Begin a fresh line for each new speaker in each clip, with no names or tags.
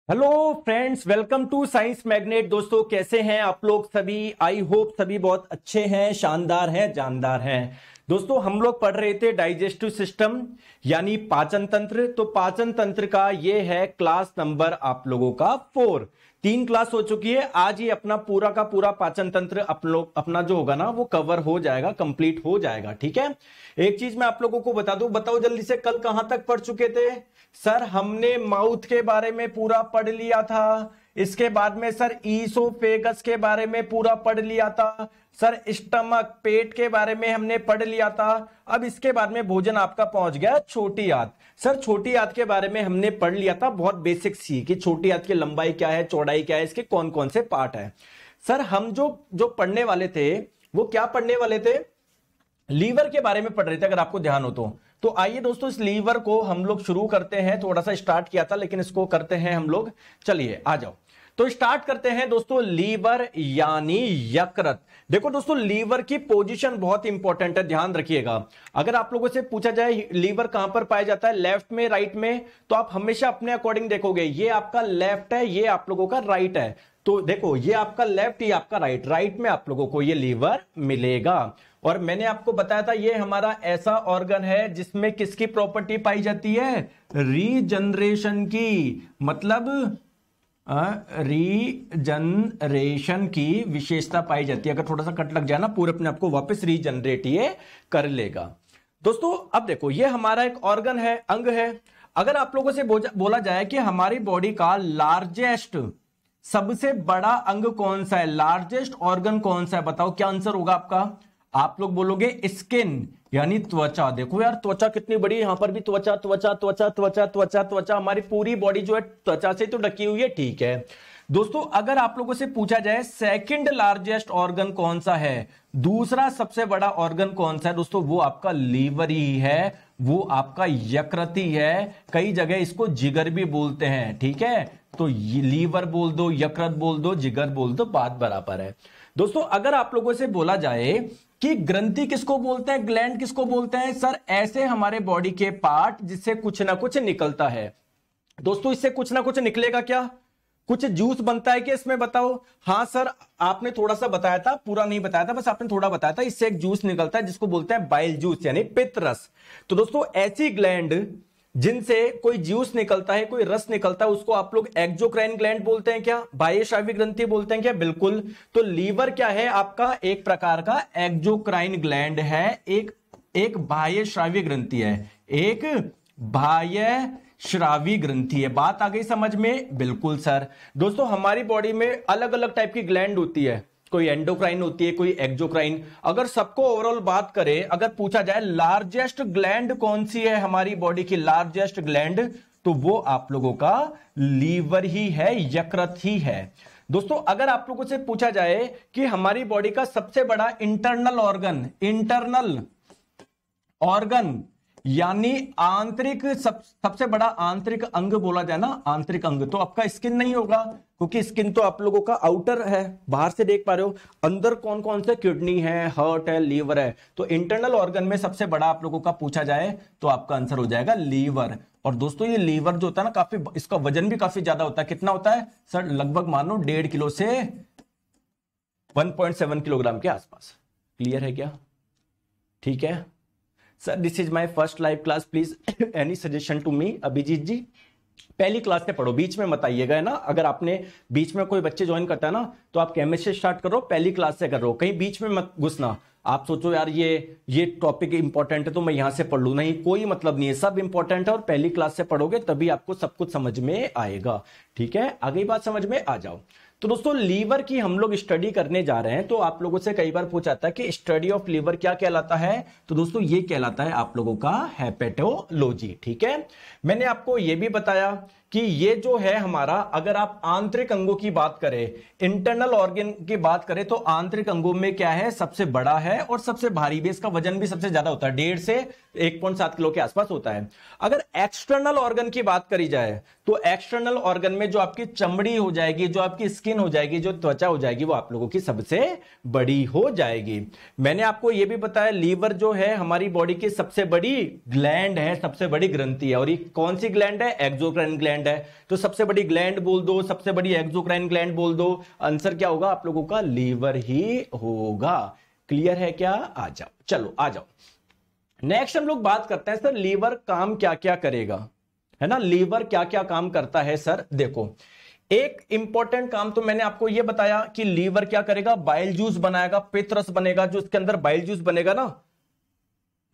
Hello friends, welcome to Science Magnet. दोस्तों कैसे हैं आप लोग सभी? आई होप सभी बहुत अच्छे हैं, शानदार हैं, जानदार हैं। दोस्तों हम लोग पढ़ रहे थे डाइजेस्टिव सिस्टम यानी पाचन तंत्र। तो पाचन तंत्र का ये है क्लास नंबर आप लोगों का 4। 3 क्लास हो चुकी है। आज ही अपना पूरा का पूरा पाचन तंत्र अपना जो होगा ना वो कवर हो जाएगा, कंप्लीट हो जाएगा। ठीक है, एक चीज मैं आप लोगों को बता दूं, बताओ जल्दी से, कल कहां तक पढ़ चुके थे? सर हमने माउथ के बारे में पूरा पढ़ लिया था। इसके बाद में सर ईसोफेगस के बारे में पूरा पढ़ लिया था। सर स्टमक, पेट के बारे में हमने पढ़ लिया था। अब इसके बाद में भोजन आपका पहुंच गया छोटी आंत। सर छोटी आंत के बारे में हमने पढ़ लिया था, बहुत बेसिक सी, कि छोटी आंत की लंबाई क्या है, चौड़ाई क्या है, इसके कौन कौन से पार्ट है। सर हम जो पढ़ने वाले थे वो क्या पढ़ने वाले थे? लीवर के बारे में पढ़ रहे थे, अगर आपको ध्यान हो तो आइए दोस्तों इस लीवर को हम लोग शुरू करते हैं। थोड़ा सा स्टार्ट किया था लेकिन इसको करते हैं हम लोग। चलिए आ जाओ, तो स्टार्ट करते हैं दोस्तों। लीवर यानी यकृत। देखो दोस्तों, लीवर की पोजीशन बहुत इंपॉर्टेंट है, ध्यान रखिएगा। अगर आप लोगों से पूछा जाए लीवर कहां पर पाया जाता है, लेफ्ट में, राइट में, तो आप हमेशा अपने अकॉर्डिंग देखोगे, ये आपका लेफ्ट है, ये आप लोगों का राइट है। तो देखो ये आपका लेफ्ट, ये आपका राइट। राइट में आप लोगों को ये लीवर मिलेगा। और मैंने आपको बताया था ये हमारा ऐसा ऑर्गन है जिसमें किसकी प्रॉपर्टी पाई जाती है? रीजनरेशन की, मतलब रीजनरेशन की विशेषता पाई जाती है। अगर थोड़ा सा कट लग जाए ना, पूरे अपने आप को वापस रीजनरेट ये कर लेगा। दोस्तों अब देखो, ये हमारा एक ऑर्गन है, अंग है। अगर आप लोगों से बोला जाए कि हमारी बॉडी का लार्जेस्ट, सबसे बड़ा अंग कौन सा है, लार्जेस्ट ऑर्गन कौन सा है, बताओ क्या आंसर होगा आपका? आप लोग बोलोगे स्किन यानी त्वचा। देखो यार, त्वचा कितनी बड़ी है, यहां पर भी त्वचा त्वचा त्वचा त्वचा त्वचा त्वचा। हमारी पूरी बॉडी जो है त्वचा से तो ढकी हुई है। ठीक है दोस्तों, अगर आप लोगों से पूछा जाए सेकंड लार्जेस्ट ऑर्गन कौन सा है, दूसरा सबसे बड़ा ऑर्गन कौन सा है, दोस्तों वो आपका लीवर ही है, वो आपका यकृत ही है। कई जगह इसको जिगर भी बोलते हैं। ठीक है, तो लीवर बोल दो, यकृत बोल दो, जिगर बोल दो, बात बराबर है। दोस्तों अगर आप लोगों से बोला जाए कि ग्रंथि किसको बोलते हैं, ग्लैंड किसको बोलते हैं, सर ऐसे हमारे बॉडी के पार्ट जिससे कुछ ना कुछ निकलता है। दोस्तों इससे कुछ ना कुछ निकलेगा क्या? कुछ जूस बनता है क्या इसमें, बताओ? हाँ सर, आपने थोड़ा सा बताया था, पूरा नहीं बताया था, बस आपने थोड़ा बताया था। इससे एक जूस निकलता है जिसको बोलते हैं बाइल जूस यानी पित्त रस। तो दोस्तों ऐसी ग्लैंड जिनसे कोई जूस निकलता है, कोई रस निकलता है, उसको आप लोग एक्सोक्राइन ग्लैंड बोलते हैं क्या? बाह्य श्रावी ग्रंथि बोलते हैं क्या? बिल्कुल। तो लीवर क्या है आपका? एक प्रकार का एक्सोक्राइन ग्लैंड है, एक बाह्य श्रावी ग्रंथि है, एक बाह्य श्रावी ग्रंथि है। बात आ गई समझ में? बिल्कुल सर। दोस्तों हमारी बॉडी में अलग अलग टाइप की ग्लैंड होती है, कोई एंडोक्राइन होती है, कोई एक्सोक्राइन। अगर सबको ओवरऑल बात करें, अगर पूछा जाए लार्जेस्ट ग्लैंड कौन सी है हमारी बॉडी की, लार्जेस्ट ग्लैंड, तो वो आप लोगों का लीवर ही है, यकृत ही है। दोस्तों अगर आप लोगों से पूछा जाए कि हमारी बॉडी का सबसे बड़ा इंटरनल ऑर्गन यानी आंतरिक, सबसे बड़ा आंतरिक अंग बोला जाए ना, आंतरिक अंग, तो आपका स्किन नहीं होगा, क्योंकि स्किन तो आप लोगों का आउटर है, बाहर से देख पा रहे हो। अंदर कौन कौन से? किडनी है, हार्ट है, लीवर है। तो इंटरनल ऑर्गन में सबसे बड़ा आप लोगों का पूछा जाए तो आपका आंसर हो जाएगा लीवर। और दोस्तों ये लीवर जो होता है ना, काफी, इसका वजन भी काफी ज्यादा होता है। कितना होता है सर? लगभग मानो 1.5 किलो से 1.7 किलोग्राम के आसपास। क्लियर है क्या? ठीक है sir, this is my first live class, please any suggestion to me. Abhijeet ji पहली क्लास से पढ़ो, बीच में मत आइएगा ना। अगर आपने बीच में कोई बच्चे ज्वाइन करता है ना, तो आप केमिस्ट्री स्टार्ट करो, पहली क्लास से करो, कहीं बीच में मत घुसना। आप सोचो यार ये टॉपिक इंपॉर्टेंट है तो मैं यहां से पढ़ लू, नहीं, कोई मतलब नहीं है, सब इंपॉर्टेंट है और पहली क्लास से पढ़ोगे तभी आपको सब कुछ समझ में आएगा। ठीक है, आगे बात समझ में आ जाओ। तो दोस्तों लीवर की हम लोग स्टडी करने जा रहे हैं। तो आप लोगों से कई बार पूछा था कि स्टडी ऑफ लीवर क्या कहलाता है, तो दोस्तों ये कहलाता है आप लोगों का हेपेटोलॉजी। ठीक है, मैंने आपको ये भी बताया कि ये जो है हमारा, अगर आप आंतरिक अंगों की बात करें, इंटरनल ऑर्गन की बात करें, तो आंतरिक अंगों में क्या है? सबसे बड़ा है और सबसे भारी भी, इसका वजन भी सबसे ज्यादा होता है, 1.5 से 1.7 किलो के आसपास होता है। अगर एक्सटर्नल ऑर्गन की बात करी जाए, तो एक्सटर्नल ऑर्गन में जो आपकी चमड़ी हो जाएगी, जो आपकी स्किन हो जाएगी, जो त्वचा हो जाएगी, वो आप लोगों की सबसे बड़ी हो जाएगी। मैंने आपको यह भी बताया लीवर जो है हमारी बॉडी की सबसे बड़ी ग्लैंड है, सबसे बड़ी ग्रंथि है। और ये कौन सी ग्लैंड है? एक्सोक्राइन ग्लैंड ग्लैंड है, तो सबसे बड़ी ग्लैंड बोल दो, सबसे बड़ी एक्सोक्राइन ग्लैंड बोल दो, आंसर क्या होगा आप लोगों का? लीवर ही होगा। क्लियर है क्या? आ जाओ, चलो आ जाओ। नेक्स्ट हम लोग बात करते हैं सर लीवर काम क्या क्या करेगा, है ना, लीवर क्या क्या काम करता है सर। देखो एक इंपॉर्टेंट काम तो मैंने आपको यह बताया कि लीवर क्या करेगा, बाइल जूस बनाएगा, पित्त रस बनेगा, जो इसके अंदर बाइल जूस बनेगा ना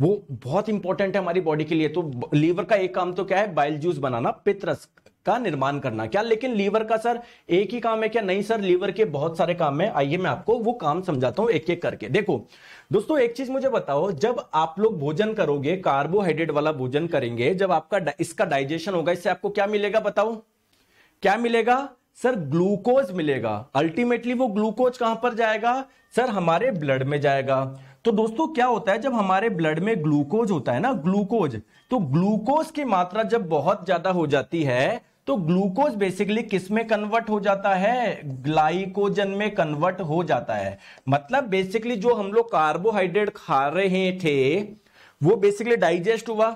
वो बहुत इंपॉर्टेंट है हमारी बॉडी के लिए। तो लीवर का एक काम तो क्या है, बाइल जूस बनाना, पित्त रस का निर्माण करना। क्या लेकिन लीवर का सर एक ही काम है क्या? नहीं सर, लीवर के बहुत सारे काम है। आइए मैं आपको वो काम समझाता हूं एक एक करके। देखो दोस्तों एक चीज मुझे बताओ, जब आप लोग भोजन करोगे, कार्बोहाइड्रेट वाला भोजन करेंगे, जब आपका इसका डाइजेशन होगा, इससे आपको क्या मिलेगा बताओ? क्या मिलेगा सर? ग्लूकोज मिलेगा। अल्टीमेटली वो ग्लूकोज कहां पर जाएगा सर? हमारे ब्लड में जाएगा। तो दोस्तों क्या होता है, जब हमारे ब्लड में ग्लूकोज होता है ना, ग्लूकोज, तो ग्लूकोज की मात्रा जब बहुत ज्यादा हो जाती है तो ग्लूकोज बेसिकली किस में कन्वर्ट हो जाता है? ग्लाइकोजन में कन्वर्ट हो जाता है। मतलब बेसिकली जो हम लोग कार्बोहाइड्रेट खा रहे थे वो बेसिकली डाइजेस्ट हुआ,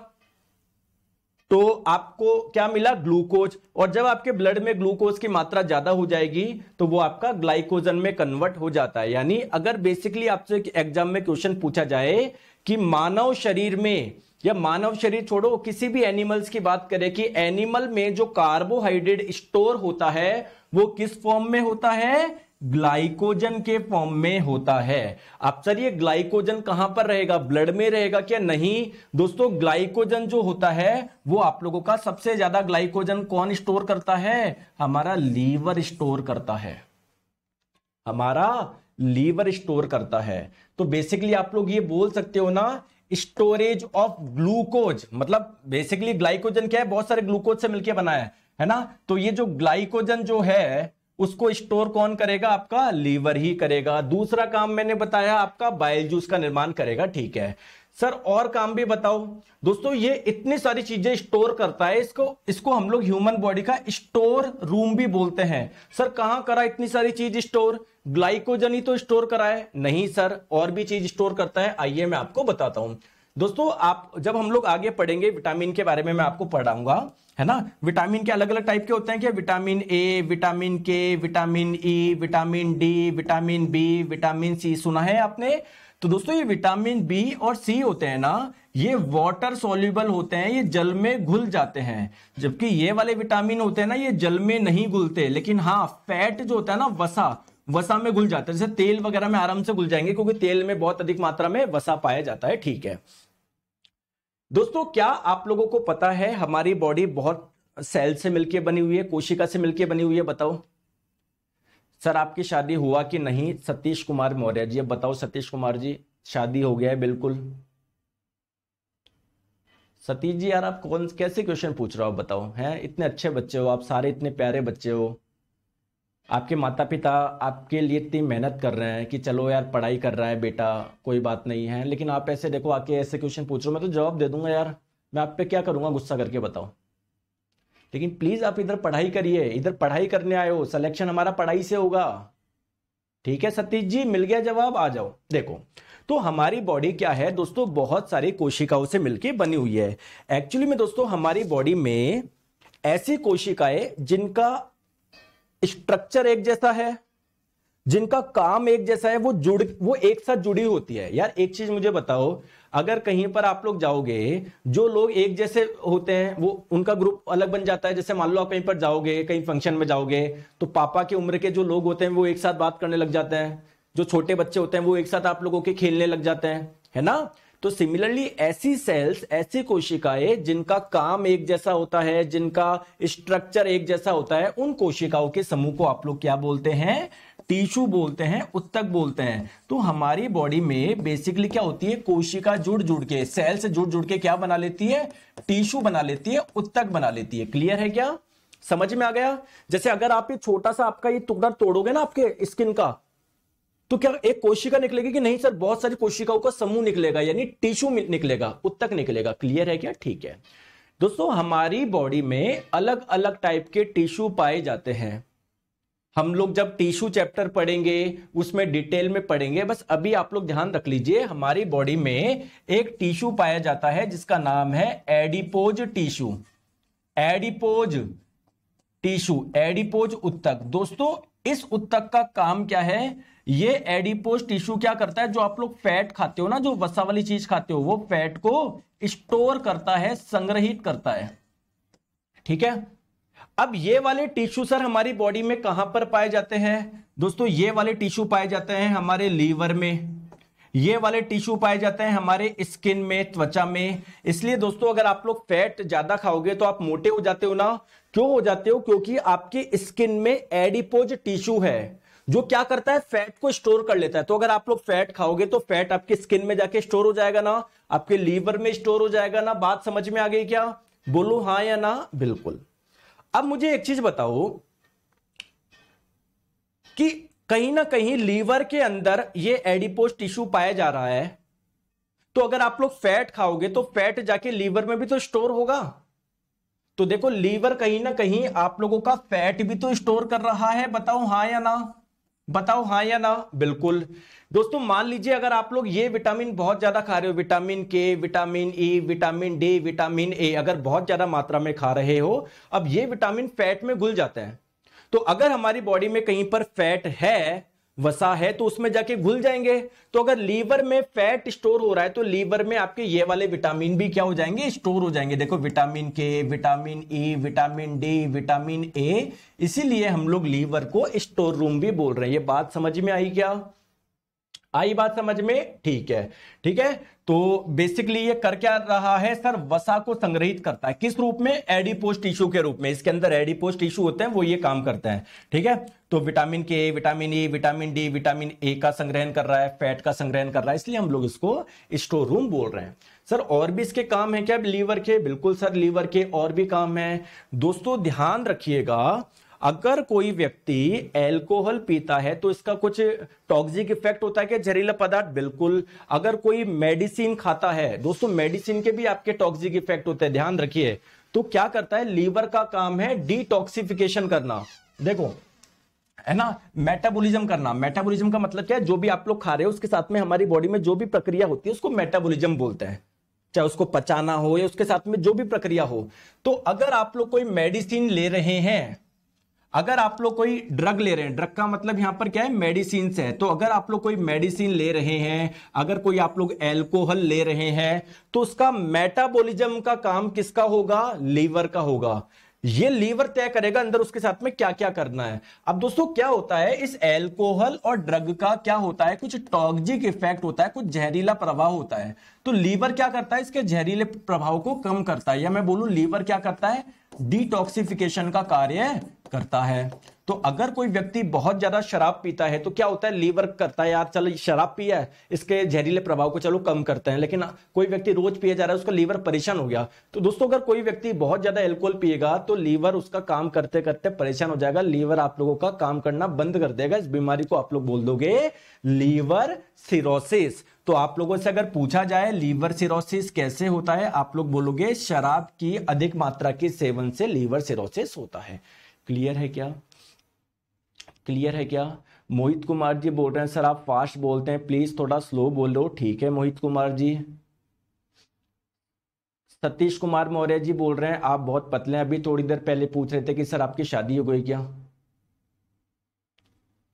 तो आपको क्या मिला? ग्लूकोज। और जब आपके ब्लड में ग्लूकोज की मात्रा ज्यादा हो जाएगी तो वो आपका ग्लाइकोजन में कन्वर्ट हो जाता है। यानी अगर बेसिकली आपसे एग्जाम में क्वेश्चन पूछा जाए कि मानव शरीर में, या मानव शरीर छोड़ो किसी भी एनिमल्स की बात करें कि एनिमल में जो कार्बोहाइड्रेट स्टोर होता है वो किस फॉर्म में होता है? ग्लाइकोजन के फॉर्म में होता है। अब सर ये ग्लाइकोजन कहां पर रहेगा? ब्लड में रहेगा क्या? नहीं दोस्तों, ग्लाइकोजन जो होता है वो आप लोगों का सबसे ज्यादा ग्लाइकोजन कौन स्टोर करता है? हमारा लीवर स्टोर करता है, हमारा लीवर स्टोर करता है। तो बेसिकली आप लोग ये बोल सकते हो ना, स्टोरेज ऑफ ग्लूकोज, मतलब बेसिकली ग्लाइकोजन क्या है? बहुत सारे ग्लूकोज से मिलकर बना है ना। तो ये जो ग्लाइकोजन जो है उसको स्टोर कौन करेगा? आपका लीवर ही करेगा। दूसरा काम मैंने बताया आपका बाइल जूस का निर्माण करेगा। ठीक है सर, और काम भी बताओ। दोस्तों ये इतनी सारी चीजें स्टोर करता है, इसको हम लोग ह्यूमन बॉडी का स्टोर रूम भी बोलते हैं। सर कहां करा इतनी सारी चीज स्टोर? ग्लाइकोजन ही तो स्टोर करा है। नहीं सर, और भी चीज स्टोर करता है। आइए मैं आपको बताता हूं। दोस्तों आप जब हम लोग आगे पढ़ेंगे विटामिन के बारे में मैं आपको पढ़ाऊंगा, है ना। विटामिन के अलग अलग टाइप के होते हैं क्या? Vitamin A, vitamin K, vitamin E, vitamin D, vitamin B, vitamin C, सुना है आपने? तो दोस्तों ये विटामिन बी और सी होते हैं ना, ये वाटर सॉल्युबल होते हैं, ये जल में घुल जाते हैं। जबकि ये वाले विटामिन होते हैं ना, ये जल में नहीं घुलते, लेकिन हाँ फैट जो होता है ना, वसा में घुल जाता है। जैसे तेल वगैरह में आराम से घुल जाएंगे क्योंकि तेल में बहुत अधिक मात्रा में वसा पाया जाता है। ठीक है दोस्तों, क्या आप लोगों को पता है हमारी बॉडी बहुत सेल से मिलकर बनी हुई है, कोशिका से मिलकर बनी हुई है? बताओ सर आपकी शादी हुआ कि नहीं? सतीश कुमार मौर्य जी, अब बताओ सतीश कुमार जी, शादी हो गया है? बिल्कुल सतीश जी, यार आप कैसे क्वेश्चन पूछ रहे हो? बताओ, हैं इतने अच्छे बच्चे हो आप, सारे इतने प्यारे बच्चे हो, आपके माता पिता आपके लिए इतनी मेहनत कर रहे हैं कि चलो यार पढ़ाई कर रहा है बेटा, कोई बात नहीं है, लेकिन आप ऐसे देखो आके ऐसे क्वेश्चन पूछ रहे हो। मैं तो जवाब दे दूंगा यार, मैं आप पे क्या करूंगा गुस्सा करके? बताओ। लेकिन प्लीज आप इधर पढ़ाई करिए, इधर पढ़ाई करने आए हो, सिलेक्शन हमारा पढ़ाई से होगा। ठीक है सतीश जी, मिल गया जवाब, आ जाओ। देखो तो हमारी बॉडी क्या है दोस्तों, बहुत सारी कोशिकाओं से मिलकर बनी हुई है। एक्चुअली में दोस्तों हमारी बॉडी में ऐसी कोशिकाएं जिनका स्ट्रक्चर एक जैसा है, जिनका काम एक जैसा है, वो एक साथ जुड़ी होती है। यार एक चीज मुझे बताओ, अगर कहीं पर आप लोग जाओगे, जो लोग एक जैसे होते हैं वो उनका ग्रुप अलग बन जाता है। जैसे मान लो आप कहीं पर जाओगे, कहीं फंक्शन में जाओगे, तो पापा की उम्र के जो लोग होते हैं वो एक साथ बात करने लग जाते हैं, जो छोटे बच्चे होते हैं वो एक साथ आप लोगों के खेलने लग जाते हैं, है ना। तो सिमिलरली ऐसी सेल्स, ऐसी कोशिकाएं जिनका काम एक जैसा होता है, जिनका स्ट्रक्चर एक जैसा होता है, उन कोशिकाओं के समूह को आप लोग क्या बोलते हैं? टिश्यू बोलते हैं, उत्तक बोलते हैं। तो हमारी बॉडी में बेसिकली क्या होती है, कोशिका जुड़ जुड़ के, सेल से जुड़ जुड़ के क्या बना लेती है? टिश्यू बना लेती है, उत्तक बना लेती है। क्लियर है क्या? समझ में आ गया? जैसे अगर आप ये छोटा सा आपका ये टुकड़ा तोड़ोगे ना आपके स्किन का, तो क्या एक कोशिका निकलेगी कि नहीं सर? बहुत सारी कोशिकाओं का समूह निकलेगा, यानी टिश्यू निकलेगा, उत्तक निकलेगा। क्लियर है क्या? ठीक है दोस्तों, हमारी बॉडी में अलग अलग टाइप के टिश्यू पाए जाते हैं। हम लोग जब टिश्यू चैप्टर पढ़ेंगे उसमें डिटेल में पढ़ेंगे, बस अभी आप लोग ध्यान रख लीजिए, हमारी बॉडी में एक टिश्यू पाया जाता है जिसका नाम है adipose tissue. Adipose, tissue, adipose उत्तक। दोस्तों इस उत्तक का काम क्या है, ये एडिपोज टिश्यू क्या करता है, जो आप लोग फैट खाते हो ना, जो वसा वाली चीज खाते हो, वो फैट को स्टोर करता है, संग्रहित करता है। ठीक है, अब ये वाले टिश्यू सर हमारी बॉडी में कहां पर पाए जाते हैं? दोस्तों ये वाले टिश्यू पाए जाते हैं हमारे लीवर में, ये वाले टिश्यू पाए जाते हैं हमारे स्किन में, त्वचा में। इसलिए दोस्तों अगर आप लोग फैट ज्यादा खाओगे तो आप मोटे हो जाते हो ना। क्यों हो जाते हो? क्योंकि आपकी स्किन में एडिपोज टिश्यू है जो क्या करता है, फैट को स्टोर कर लेता है। तो अगर आप लोग फैट खाओगे तो फैट आपकी स्किन में जाके स्टोर हो जाएगा ना, आपके लीवर में स्टोर हो जाएगा ना। बात समझ में आ गई क्या? बोलो हाँ या ना। बिल्कुल। अब मुझे एक चीज बताओ कि कहीं ना कहीं लीवर के अंदर ये एडिपोज टिश्यू पाया जा रहा है, तो अगर आप लोग फैट खाओगे तो फैट जाके लीवर में भी तो स्टोर होगा। तो देखो लीवर कहीं ना कहीं आप लोगों का फैट भी तो स्टोर कर रहा है। बताओ हाँ या ना, बताओ हाँ या ना। बिल्कुल। दोस्तों मान लीजिए अगर आप लोग ये विटामिन बहुत ज्यादा खा रहे हो, vitamin K, vitamin E, vitamin D, vitamin A, अगर बहुत ज्यादा मात्रा में खा रहे हो, अब ये विटामिन फैट में घुल जाता है। तो अगर हमारी बॉडी में कहीं पर फैट है, वसा है, तो उसमें जाके घुल जाएंगे। तो अगर लीवर में फैट स्टोर हो रहा है तो लीवर में आपके ये वाले विटामिन भी क्या हो जाएंगे, स्टोर हो जाएंगे। देखो vitamin K, vitamin E, vitamin D, vitamin A, इसीलिए हम लोग लीवर को स्टोर रूम भी बोल रहे हैं। ये बात समझ में आई क्या? आई बात समझ में? ठीक है, ठीक है। तो बेसिकली ये कर क्या रहा है सर, वसा को संग्रहित करता है। किस रूप में? एडिपोज टिश्यू के रूप में। इसके अंदर एडिपोज टिश्यू होते हैं, वो ये काम करते हैं। ठीक है, तो vitamin K, vitamin E, vitamin D, vitamin A का संग्रहण कर रहा है, फैट का संग्रहण कर रहा है, इसलिए हम लोग इसको स्टोर रूम बोल रहे हैं। सर और भी इसके काम है क्या लीवर के? बिल्कुल सर, लीवर के और भी काम है। दोस्तों ध्यान रखिएगा, अगर कोई व्यक्ति एल्कोहल पीता है तो इसका कुछ टॉक्सिक इफेक्ट होता है क्या, जहरीला पदार्थ? बिल्कुल। अगर कोई मेडिसिन खाता है, दोस्तों मेडिसिन के भी आपके टॉक्सिक इफेक्ट होते हैं, ध्यान रखिए। तो क्या करता है, लीवर का काम है डिटॉक्सिफिकेशन करना। देखो है ना, मेटाबॉलिज्म करना। मेटाबॉलिज्म का मतलब क्या है, जो भी आप लोग खा रहे हो उसके साथ में हमारी बॉडी में जो भी प्रक्रिया होती है उसको मेटाबॉलिज्म बोलते हैं, चाहे उसको पचाना हो या उसके साथ में जो भी प्रक्रिया हो। तो अगर आप लोग कोई मेडिसिन ले रहे हैं, अगर आप लोग कोई ड्रग ले रहे हैं, ड्रग का मतलब यहां पर क्या है, मेडिसिन है। तो अगर आप लोग कोई मेडिसिन ले रहे हैं, अगर कोई आप लोग एल्कोहल ले रहे हैं, तो उसका मेटाबॉलिज्म का काम किसका होगा? लीवर का होगा। ये लीवर तय करेगा अंदर उसके साथ में क्या क्या करना है। अब दोस्तों क्या होता है, इस एल्कोहल और ड्रग का क्या होता है, कुछ टॉक्सिक इफेक्ट होता है, कुछ जहरीला प्रभाव होता है। तो लीवर क्या करता है, इसके जहरीले प्रभाव को कम करता है, या मैं बोलूं लीवर क्या करता है, डिटॉक्सिफिकेशन का कार्य करता है। तो अगर कोई व्यक्ति बहुत ज्यादा शराब पीता है तो क्या होता है, लीवर करता है यार चलो शराब पिया है, इसके जहरीले प्रभाव को चलो कम करते हैं। लेकिन कोई व्यक्ति रोज पिए जा रहा है, उसका लीवर परेशान हो गया। तो दोस्तों अगर कोई व्यक्ति बहुत ज्यादा अल्कोहल पिएगा तो लीवर उसका काम करते करते परेशान हो जाएगा, लीवर आप लोगों का काम करना बंद कर देगा। इस बीमारी को आप लोग बोल दोगे लीवर सिरोसिस। तो आप लोगों से अगर पूछा जाए लीवर सिरोसिस कैसे होता है, आप लोग बोलोगे शराब की अधिक मात्रा के सेवन से लीवर सिरोसिस होता है। क्लियर है क्या? क्लियर है क्या? मोहित कुमार जी बोल रहे हैं सर आप फास्ट बोलते हैं, प्लीज थोड़ा स्लो बोलो। ठीक है मोहित कुमार जी। सतीश कुमार मौर्य जी बोल रहे हैं आप बहुत पतले हैं, अभी थोड़ी देर पहले पूछ रहे थे कि सर आपकी शादी हो गई क्या।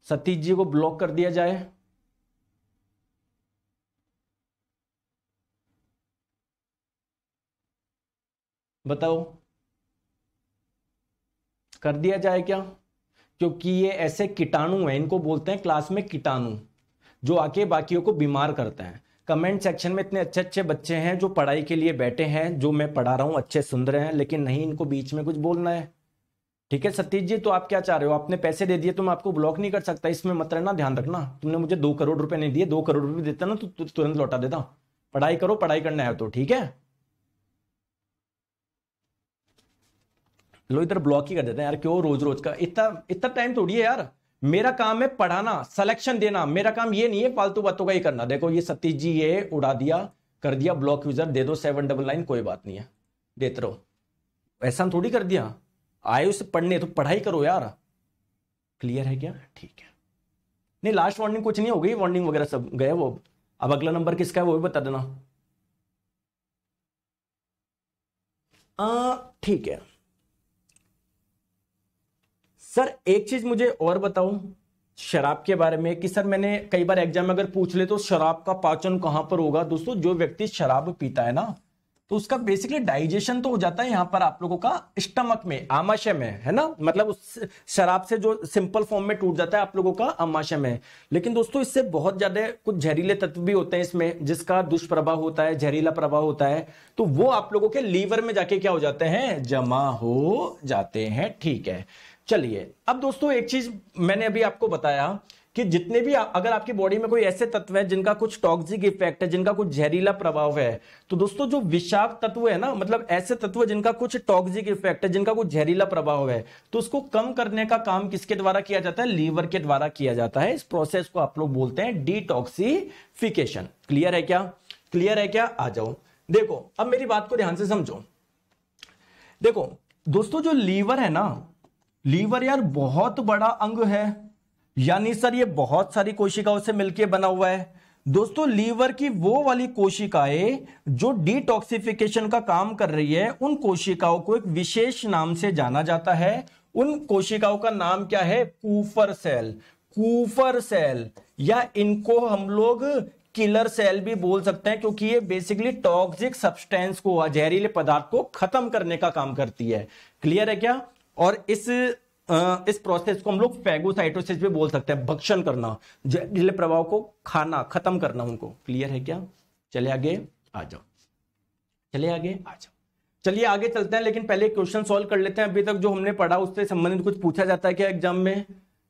सतीश जी को ब्लॉक कर दिया जाए। बताओ कर दिया जाए क्या? क्योंकि ये ऐसे कीटाणु हैं, इनको बोलते हैं क्लास में कीटाणु, जो आके बाकियों को बीमार करते हैं। कमेंट सेक्शन में इतने अच्छे अच्छे बच्चे हैं जो पढ़ाई के लिए बैठे हैं, जो मैं पढ़ा रहा हूं अच्छे सुन रहे हैं, लेकिन नहीं इनको बीच में कुछ बोलना है। ठीक है सतीश जी, तो आप क्या चाह रहे हो, आपने पैसे दे दिए तो मैं आपको ब्लॉक नहीं कर सकता, इसमें मत रहना, ध्यान रखना। तुमने मुझे 2 करोड़ रुपए नहीं दिए, 2 करोड़ रुपए देता ना तो तुरंत लौटा देता। पढ़ाई करो, पढ़ाई करना है तो ठीक है। लो इधर ब्लॉक ही कर देते हैं यार, क्यों रोज रोज का, इतना इतना टाइम थोड़ी है यार। मेरा काम है पढ़ाना, सिलेक्शन देना, मेरा काम ये नहीं है फालतू बातों का ही करना। देखो ये सतीश जी ये उड़ा दिया, कर दिया ब्लॉक, यूजर दे दो 799, कोई बात नहीं है, देते रहो। ऐसा थोड़ी कर दिया, आए उसे पढ़ने तो पढ़ाई करो यार। क्लियर है क्या? ठीक है। नहीं लास्ट वार्निंग कुछ नहीं हो गई, वार्निंग वगैरह सब गए वो। अब अगला नंबर किसका है वो भी बता देना। ठीक है। सर एक चीज मुझे और बताओ शराब के बारे में कि सर मैंने कई बार एग्जाम में अगर पूछ ले तो शराब का पाचन कहां पर होगा। दोस्तों जो व्यक्ति शराब पीता है ना तो उसका बेसिकली डाइजेशन तो हो जाता है यहां पर आप लोगों का स्टमक में, आमाशय में, है ना, मतलब उस शराब से जो सिंपल फॉर्म में टूट जाता है आप लोगों का आमाशय में। लेकिन दोस्तों इससे बहुत ज्यादा कुछ जहरीले तत्व भी होते हैं इसमें, जिसका दुष्प्रभाव होता है, जहरीला प्रभाव होता है, तो वो आप लोगों के लीवर में जाके क्या हो जाते हैं, जमा हो जाते हैं। ठीक है, चलिए अब दोस्तों एक चीज मैंने अभी आपको बताया कि जितने भी अगर आपकी बॉडी में कोई ऐसे तत्व है जिनका कुछ टॉक्सिक इफेक्ट है, जिनका कुछ जहरीला प्रभाव है, तो दोस्तों जो विषाक्त तत्व है ना, मतलब ऐसे तत्व जिनका कुछ टॉक्सिक इफेक्ट है, जिनका कुछ जहरीला प्रभाव है, तो उसको कम करने का काम किसके द्वारा किया जाता है, लीवर के द्वारा किया जाता है। इस प्रोसेस को आप लोग बोलते हैं डिटॉक्सिफिकेशन। क्लियर है क्या, क्लियर है क्या? आ जाओ, देखो अब मेरी बात को ध्यान से समझो। देखो दोस्तों जो लीवर है ना, लीवर यार बहुत बड़ा अंग है, यानी सर ये बहुत सारी कोशिकाओं से मिलकर बना हुआ है। दोस्तों लीवर की वो वाली कोशिकाएं जो डिटॉक्सिफिकेशन का काम कर रही है, उन कोशिकाओं को एक विशेष नाम से जाना जाता है। उन कोशिकाओं का नाम क्या है, कूफर सेल। कूफर सेल, या इनको हम लोग किलर सेल भी बोल सकते हैं, क्योंकि ये बेसिकली टॉक्सिक सब्सटेंस को, जहरीले पदार्थ को खत्म करने का काम करती है। क्लियर है क्या? और इस प्रोसेस को हम लोग फैगोसाइटोसिस भी बोल सकते हैं, भक्षण करना, जहरीले प्रभाव को खाना, खत्म करना उनको। क्लियर है क्या? चले आगे आ जाओ, चले आगे आ जाओ, चलिए आगे चलते हैं। लेकिन पहले क्वेश्चन सॉल्व कर लेते हैं। अभी तक जो हमने पढ़ा उससे संबंधित कुछ पूछा जाता है क्या एग्जाम में?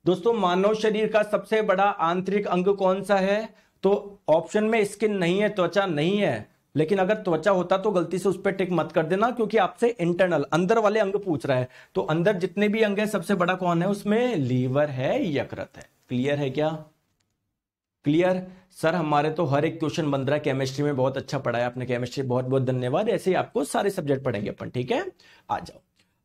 दोस्तों मानव शरीर का सबसे बड़ा आंतरिक अंग कौन सा है? तो ऑप्शन में स्किन नहीं है, त्वचा नहीं है, लेकिन अगर त्वचा होता तो गलती से उस पर टिक मत कर देना, क्योंकि आपसे इंटरनल अंदर वाले अंग पूछ रहा है। तो अंदर जितने भी अंग है सबसे बड़ा कौन है? उसमें लीवर है, यकृत है। क्लियर है क्या? क्लियर? सर हमारे तो हर एक क्वेश्चन बन रहा है, केमिस्ट्री में बहुत अच्छा पढ़ाया आपने, केमिस्ट्री बहुत बहुत धन्यवाद। ऐसे ही आपको सारे सब्जेक्ट पढ़ेंगे अपन, ठीक है? आ जाओ।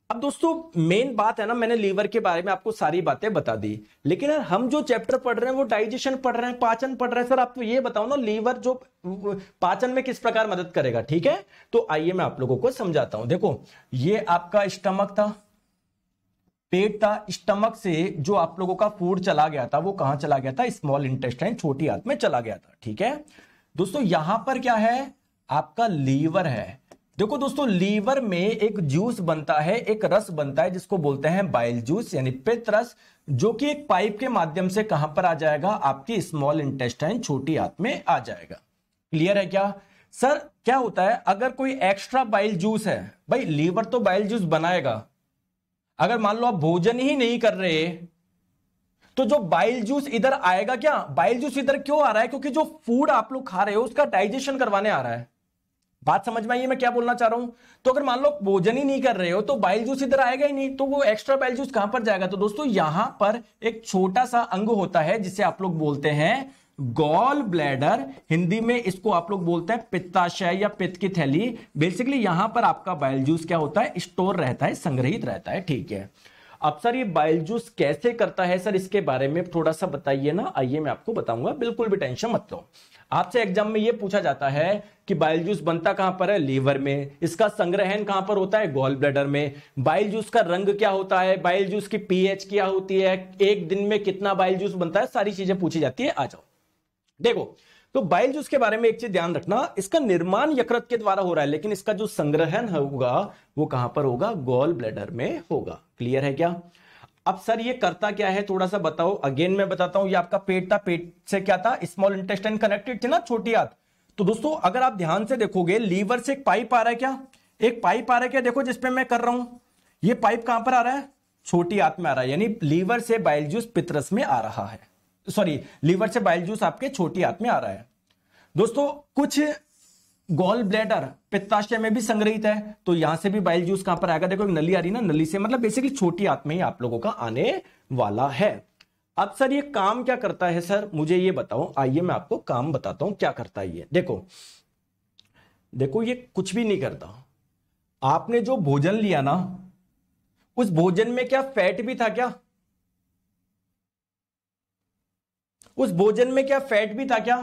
अब दोस्तों मेन बात है ना, मैंने लीवर के बारे में आपको सारी बातें बता दी, लेकिन यार हम जो चैप्टर पढ़ रहे हैं वो डाइजेशन पढ़ रहे हैं, पाचन पढ़ रहे हैं। सर आप तो ये बताओ ना, लीवर जो पाचन में किस प्रकार मदद करेगा? ठीक है, तो आइए मैं आप लोगों को समझाता हूं। देखो ये आपका स्टमक था, पेट था, स्टमक से जो आप लोगों का फूड चला गया था वो कहां चला गया था? स्मॉल इंटेस्टाइन, छोटी आंत में चला गया था। ठीक है दोस्तों, यहां पर क्या है? आपका लीवर है। देखो दोस्तों लीवर में एक जूस बनता है, एक रस बनता है जिसको बोलते हैं बाइल जूस, यानी पित्त रस, जो कि एक पाइप के माध्यम से कहां पर आ जाएगा? आपकी स्मॉल इंटेस्टाइन, छोटी आंत में आ जाएगा। क्लियर है क्या? सर क्या होता है अगर कोई एक्स्ट्रा बाइल जूस है, भाई लीवर तो बाइल जूस बनाएगा। अगर मान लो आप भोजन ही नहीं कर रहे तो जो बाइल जूस इधर आएगा क्या? बाइल जूस इधर क्यों आ रहा है? क्योंकि जो फूड आप लोग खा रहे हो उसका डाइजेशन करवाने आ रहा है। बात समझ में आई है मैं क्या बोलना चाह रहा हूं? तो अगर मान लो भोजन ही नहीं कर रहे हो तो बाइल जूस इधर आएगा ही नहीं, तो वो एक्स्ट्रा बाइल जूस कहां पर जाएगा? तो दोस्तों यहां पर एक छोटा सा अंग होता है जिसे आप लोग बोलते हैं गॉल ब्लैडर। हिंदी में इसको आप लोग बोलते हैं पित्ताशय या पित्त की थैली। बेसिकली यहां पर आपका बाइल जूस क्या होता है? स्टोर रहता है, संग्रहित रहता है। ठीक है, अब सर ये बाइल जूस कैसे करता है सर, इसके बारे में थोड़ा सा बताइए ना। आइए मैं आपको बताऊंगा, बिल्कुल भी टेंशन मत लो। आपसे एग्जाम में ये पूछा जाता है कि बाइल जूस बनता कहां पर है? लीवर में। इसका संग्रहण कहां पर होता है? गॉल ब्लैडर में। बाइल जूस का रंग क्या होता है? बाइल जूस की पीएच क्या होती है? एक दिन में कितना बाइल जूस बनता है? सारी चीजें पूछी जाती है। आ जाओ, देखो तो बाइल जूस के बारे में एक चीज ध्यान रखना, इसका निर्माण यकृत के द्वारा हो रहा है, लेकिन इसका जो संग्रहण होगा वो कहां पर होगा? गॉल ब्लैडर में होगा। क्लियर है क्या? अब सर ये करता क्या है थोड़ा सा बताओ। अगेन मैं बताता हूं, ये आपका पेट था, पेट से क्या था? स्मॉल इंटेस्टाइन कनेक्टेड थे ना, छोटी आंत। तो दोस्तों अगर आप ध्यान से देखोगे लीवर से एक पाइप आ रहा है क्या? एक पाइप आ रहा है क्या? देखो जिसपे मैं कर रहा हूं, ये पाइप कहां पर आ रहा है? छोटी आंत में आ रहा है, यानी लीवर से बाइल जूस पित्तरस में आ रहा है। सॉरी, लीवर से बाइल जूस आपके छोटी आंत में आ रहा है। दोस्तों कुछ गॉल ब्लैडर पित्ताशय में भी संग्रहित है, तो यहां से भी बाइल जूस कहां पर आएगा? देखो एक नली आ रही ना, नली से मतलब बेसिकली छोटी आंत में ही आप लोगों का आने वाला है। अब सर ये काम क्या करता है सर, मुझे ये बताओ। आइए मैं आपको काम बताता हूं क्या करता है ये। देखो देखो ये कुछ भी नहीं करता। आपने जो भोजन लिया ना, उस भोजन में क्या फैट भी था क्या? उस भोजन में क्या फैट भी था क्या?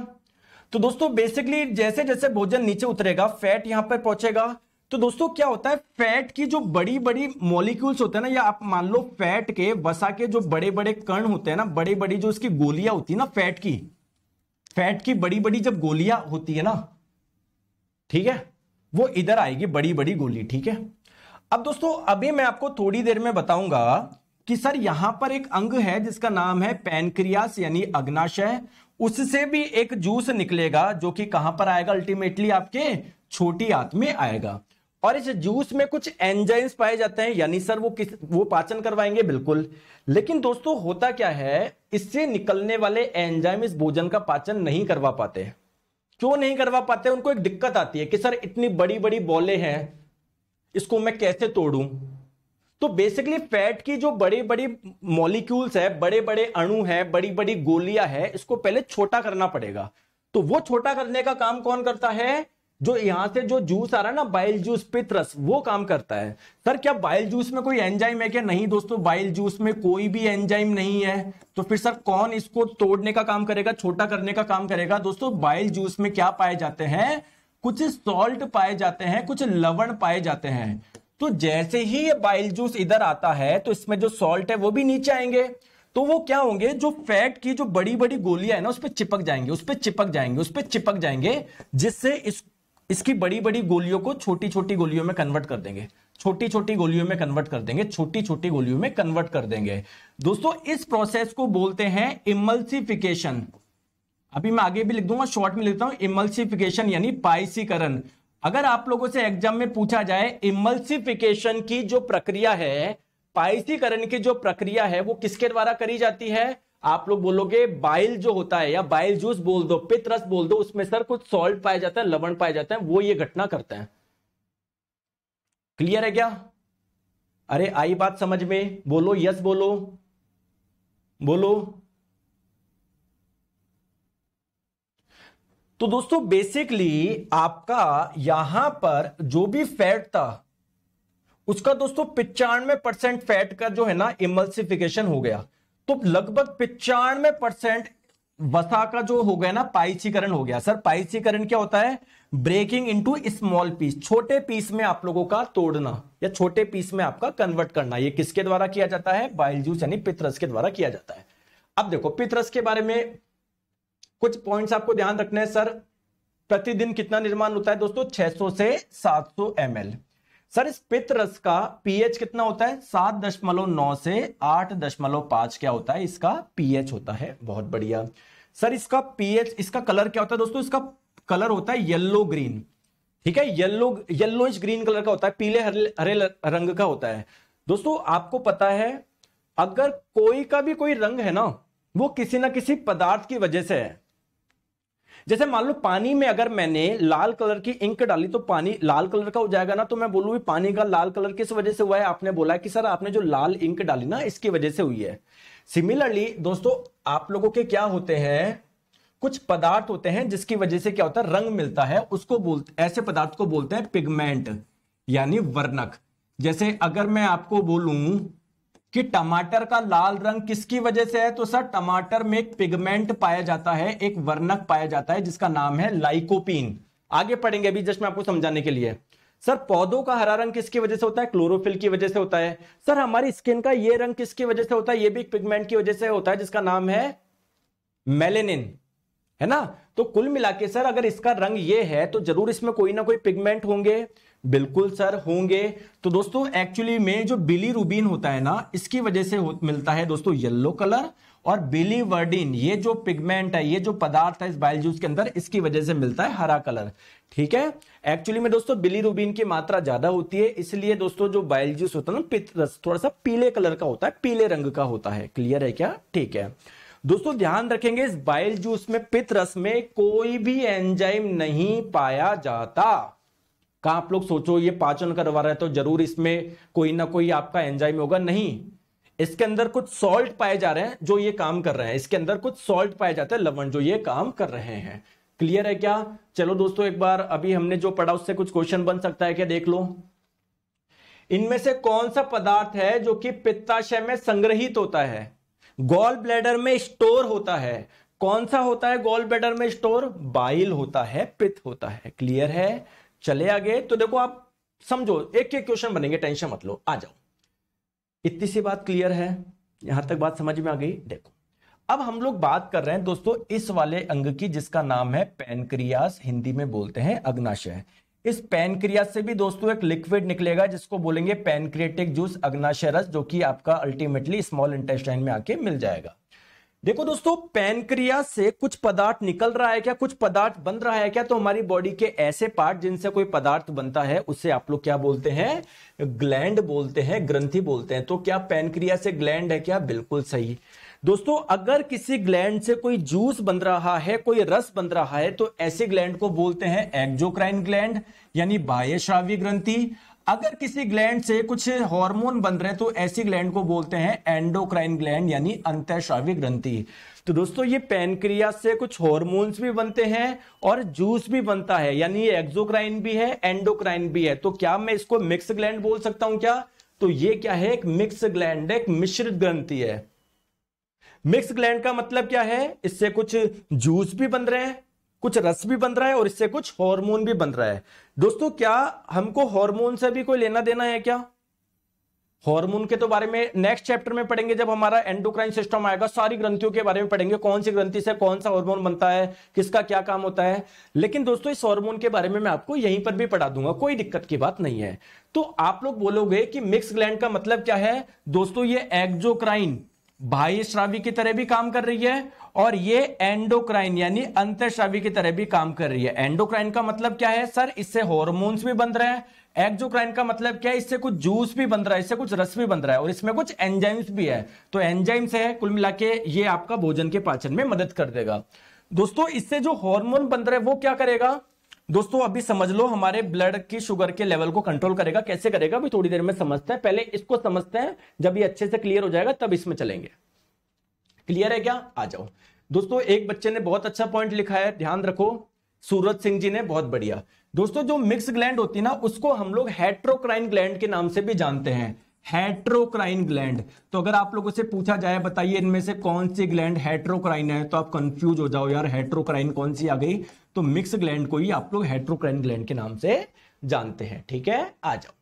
तो दोस्तों बेसिकली जैसे जैसे भोजन नीचे उतरेगा फैट यहां पर पहुंचेगा, तो दोस्तों क्या होता है, फैट की जो बड़ी बड़ी मॉलिक्यूल्स होते हैं ना, या आप मान लो फैट के वसा के जो बड़े बड़े कण होते हैं ना, बड़ी बड़ी जो उसकी गोलियां होती है ना, फैट की बड़ी बड़ी जब गोलियां होती है ना, ठीक है, वो इधर आएगी बड़ी बड़ी गोली, ठीक है। अब दोस्तों अभी मैं आपको थोड़ी देर में बताऊंगा कि सर यहां पर एक अंग है जिसका नाम है पैनक्रियास यानी अग्नाशय, उससे भी एक जूस निकलेगा जो कि कहां पर आएगा, अल्टीमेटली आपके छोटी आंत में आएगा। और इस जूस में कुछ एंजाइम्स पाए जाते हैं, यानी सर वो पाचन करवाएंगे, बिल्कुल। लेकिन दोस्तों होता क्या है, इससे निकलने वाले एंजाइम इस भोजन का पाचन नहीं करवा पाते। क्यों नहीं करवा पाते? उनको एक दिक्कत आती है कि सर इतनी बड़ी बड़ी बॉलें हैं, इसको मैं कैसे तोड़ूं। तो बेसिकली फैट की जो बड़ी बड़ी मॉलिक्यूल्स है, बड़े बड़े अणु है, बड़ी बड़ी गोलियां है, इसको पहले छोटा करना पड़ेगा। तो वो छोटा करने का काम कौन करता है? जो यहां से जो जूस आ रहा है ना, बाइल जूस, पित्त रस, वो काम करता है। सर क्या बाइल जूस में कोई एंजाइम है क्या? नहीं दोस्तों, बाइल जूस में कोई भी एंजाइम नहीं है। तो फिर सर कौन इसको तोड़ने का काम करेगा, छोटा करने का काम करेगा? दोस्तों बाइल जूस में क्या पाए जाते हैं? कुछ सॉल्ट पाए जाते हैं, कुछ लवण पाए जाते हैं। तो जैसे ही ये बाइल जूस इधर आता है तो इसमें जो सॉल्ट है वो भी नीचे आएंगे। तो वो क्या होंगे, जो फैट की जो बड़ी बड़ी गोलियां है ना, उस पर चिपक जाएंगे, उस पर चिपक जाएंगे, उस पर चिपक जाएंगे, जिससे इसकी बड़ी बड़ी गोलियों को छोटी छोटी गोलियों में कन्वर्ट कर देंगे, छोटी छोटी गोलियों में कन्वर्ट कर देंगे, छोटी छोटी गोलियों में कन्वर्ट कर देंगे। दोस्तों इस प्रोसेस को बोलते हैं इमल्सिफिकेशन। अभी मैं आगे भी लिख दूंगा, शॉर्ट में लिखता हूं, इमल्सिफिकेशन यानी पाइसीकरण। अगर आप लोगों से एग्जाम में पूछा जाए इमल्सिफिकेशन की जो प्रक्रिया है, पाइसीकरण की जो प्रक्रिया है, वो किसके द्वारा करी जाती है? आप लोग बोलोगे बाइल जो होता है, या बाइल जूस बोल दो, पित्त रस बोल दो, उसमें सर कुछ सॉल्ट पाए जाता है, लवण पाए जाते हैं, वो ये घटना करते हैं। क्लियर है क्या? अरे आई बात समझ में? बोलो यस, बोलो बोलो। तो दोस्तों बेसिकली आपका यहां पर जो भी फैट था उसका दोस्तों 95% फैट का जो है ना इमल्सिफिकेशन हो गया। तो लगभग 95% वसा का जो हो गया ना पाइसीकरण हो गया। सर पाइसीकरण क्या होता है? ब्रेकिंग इनटू स्मॉल पीस, छोटे पीस में आप लोगों का तोड़ना या छोटे पीस में आपका कन्वर्ट करना। ये किसके द्वारा किया जाता है? बाइल जूस यानी पित्त रस के द्वारा किया जाता है। अब देखो पित्त रस के बारे में कुछ पॉइंट्स आपको ध्यान रखने हैं। सर प्रतिदिन कितना निर्माण होता है दोस्तों? 600 से 700 ml। सर इस पित्त रस का पीएच कितना होता है? 7.9 से 8.5 क्या होता है? इसका पीएच होता है। बहुत बढ़िया। सर इसका पीएच, इसका कलर क्या होता है दोस्तों? इसका कलर होता है येलो ग्रीन, ठीक है, येलोइश ग्रीन कलर का होता है, पीले हरे रंग का होता है। दोस्तों आपको पता है अगर कोई का भी कोई रंग है ना, वो किसी ना किसी पदार्थ की वजह से है। जैसे मान लो पानी में अगर मैंने लाल कलर की इंक डाली तो पानी लाल कलर का हो जाएगा ना। तो मैं बोलूँ पानी का लाल कलर किस वजह से हुआ है? आपने बोला कि सर आपने जो लाल इंक डाली ना इसकी वजह से हुई है। सिमिलरली दोस्तों आप लोगों के क्या होते हैं, कुछ पदार्थ होते हैं जिसकी वजह से क्या होता है, रंग मिलता है, उसको बोलते, ऐसे पदार्थ को बोलते हैं पिगमेंट यानी वर्णक। जैसे अगर मैं आपको बोलूं कि टमाटर का लाल रंग किसकी वजह से है, तो सर टमाटर में एक पिगमेंट पाया जाता है, एक वर्णक पाया जाता है जिसका नाम है लाइकोपीन। आगे पढ़ेंगे अभी जस्ट मैं आपको समझाने के लिए। सर पौधों का हरा रंग किसकी वजह से होता है? क्लोरोफिल की वजह से होता है। सर हमारी स्किन का ये रंग किसकी वजह से होता है? ये भी पिगमेंट की वजह से होता है जिसका नाम है मेलेनिन, है ना। तो कुल मिला के सर अगर इसका रंग ये है तो जरूर इसमें कोई ना कोई पिगमेंट होंगे। बिल्कुल सर होंगे। तो दोस्तों एक्चुअली में जो बिलीरुबिन होता है ना, इसकी वजह से मिलता है दोस्तों येलो कलर, और बिलीवर्डिन ये जो पिगमेंट है, ये जो पदार्थ है इस बाइल जूस के अंदर, इसकी वजह से मिलता है हरा कलर। ठीक है। एक्चुअली में दोस्तों बिलीरुबिन की मात्रा ज्यादा होती है, इसलिए दोस्तों जो बाइल जूस होता है ना पित्त रस, थोड़ा सा पीले कलर का होता है, पीले रंग का होता है। क्लियर है क्या? ठीक है दोस्तों, ध्यान रखेंगे इस बाइल जूस में, पित्त रस में कोई भी एंजाइम नहीं पाया जाता। क्या आप लोग सोचो ये पाचन करवा रहा है तो जरूर इसमें कोई ना कोई आपका एंजाइम होगा? नहीं, इसके अंदर कुछ सॉल्ट पाए जा रहे हैं जो ये काम कर रहे हैं, इसके अंदर कुछ सॉल्ट पाए जाते हैं, लवण, जो ये काम कर रहे हैं। क्लियर है क्या? चलो दोस्तों एक बार अभी हमने जो पढ़ा उससे कुछ क्वेश्चन बन सकता है क्या, देख लो। इनमें से कौन सा पदार्थ है जो कि पित्ताशय में संग्रहित होता है, गॉल ब्लैडर में स्टोर होता है? कौन सा होता है गॉल ब्लैडर में स्टोर? बाइल होता है, पित्त होता है। क्लियर है? चले आगे। तो देखो आप समझो, एक एक क्वेश्चन बनेंगे, टेंशन मत लो, आ जाओ। इतनी सी बात क्लियर है, यहां तक बात समझ में आ गई। देखो अब हम लोग बात कर रहे हैं दोस्तों इस वाले अंग की जिसका नाम है पैनक्रियास, हिंदी में बोलते हैं अग्नाशय। इस पैनक्रियास से भी दोस्तों एक लिक्विड निकलेगा जिसको बोलेंगे पैनक्रियाटिक जूस, अग्नाशय रस, जो कि आपका अल्टीमेटली स्मॉल इंटेस्टाइन में आके मिल जाएगा। देखो दोस्तों पैनक्रियास से कुछ पदार्थ निकल रहा है क्या, कुछ पदार्थ बन रहा है क्या, तो हमारी बॉडी के ऐसे पार्ट जिनसे कोई पदार्थ बनता है उससे आप लोग क्या बोलते हैं, ग्लैंड बोलते हैं, ग्रंथि बोलते हैं। तो क्या पैनक्रियास से ग्लैंड है क्या, बिल्कुल सही। दोस्तों अगर किसी ग्लैंड से कोई जूस बन रहा है, कोई रस बन रहा है, तो ऐसे ग्लैंड को बोलते हैं एक्सोक्राइन ग्लैंड यानी बाह्यस्रावी ग्रंथि। अगर किसी ग्लैंड से कुछ हार्मोन बन रहे हैं तो ऐसी ग्लैंड को बोलते हैं एंडोक्राइन ग्लैंड यानी अंतःस्रावी ग्रंथि। तो दोस्तों ये पैनक्रियास से कुछ हार्मोन्स भी बनते हैं और जूस भी बनता है, यानी ये एक्सोक्राइन भी है, एंडोक्राइन भी है। तो क्या मैं इसको मिक्स ग्लैंड बोल सकता हूं क्या, तो ये क्या है, एक मिक्स ग्लैंड, एक मिश्रित ग्रंथि है। मिक्स ग्लैंड का मतलब क्या है, इससे कुछ जूस भी बन रहे हैं, कुछ रस भी बन रहा है और इससे कुछ हार्मोन भी बन रहा है। दोस्तों क्या हमको हार्मोन से भी कोई लेना देना है क्या, हार्मोन के तो बारे में नेक्स्ट चैप्टर में पढ़ेंगे, जब हमारा एंडोक्राइन सिस्टम आएगा सारी ग्रंथियों के बारे में पढ़ेंगे, कौन सी ग्रंथि से कौन सा हार्मोन बनता है, किसका क्या काम होता है। लेकिन दोस्तों इस हार्मोन के बारे में मैं आपको यहीं पर भी पढ़ा दूंगा, कोई दिक्कत की बात नहीं है। तो आप लोग बोलोगे कि मिक्स ग्लैंड का मतलब क्या है, दोस्तों ये एक्सोक्राइन बाह्यस्रावी की तरह भी काम कर रही है और ये एंडोक्राइन यानी अंतःस्रावी की तरह भी काम कर रही है। एंडोक्राइन का मतलब क्या है सर, इससे हार्मोन्स भी बन रहे हैं। एक्सोक्राइन का मतलब क्या है, इससे कुछ जूस भी बन रहा है, इससे कुछ रस भी बन रहा है और इसमें कुछ एंजाइम्स भी है। तो एंजाइम्स है, कुल मिला के ये आपका भोजन के पाचन में मदद कर देगा। दोस्तों इससे जो हार्मोन बन रहा है वो क्या करेगा, दोस्तों अभी समझ लो, हमारे ब्लड की शुगर के लेवल को कंट्रोल करेगा। कैसे करेगा अभी थोड़ी देर में समझते हैं, पहले इसको समझते हैं, जब ये अच्छे से क्लियर हो जाएगा तब इसमें चलेंगे। क्लियर है क्या, आ जाओ। दोस्तों एक बच्चे ने बहुत अच्छा पॉइंट लिखा है, ध्यान रखो, सूरज सिंह जी ने, बहुत बढ़िया। दोस्तों जो मिक्स ग्लैंड होती है ना उसको हम लोग हेट्रोक्राइन ग्लैंड के नाम से भी जानते हैं, हेट्रोक्राइन ग्लैंड। तो अगर आप लोगों से पूछा जाए बताइए इनमें से कौन सी ग्लैंड हेट्रोक्राइन है, तो आप कंफ्यूज हो जाओ यार, हेट्रोक्राइन कौन सी आ गई। तो मिक्स ग्लैंड को ही आप लोग हेट्रोक्राइन ग्लैंड के नाम से जानते हैं। ठीक है, आ जाओ।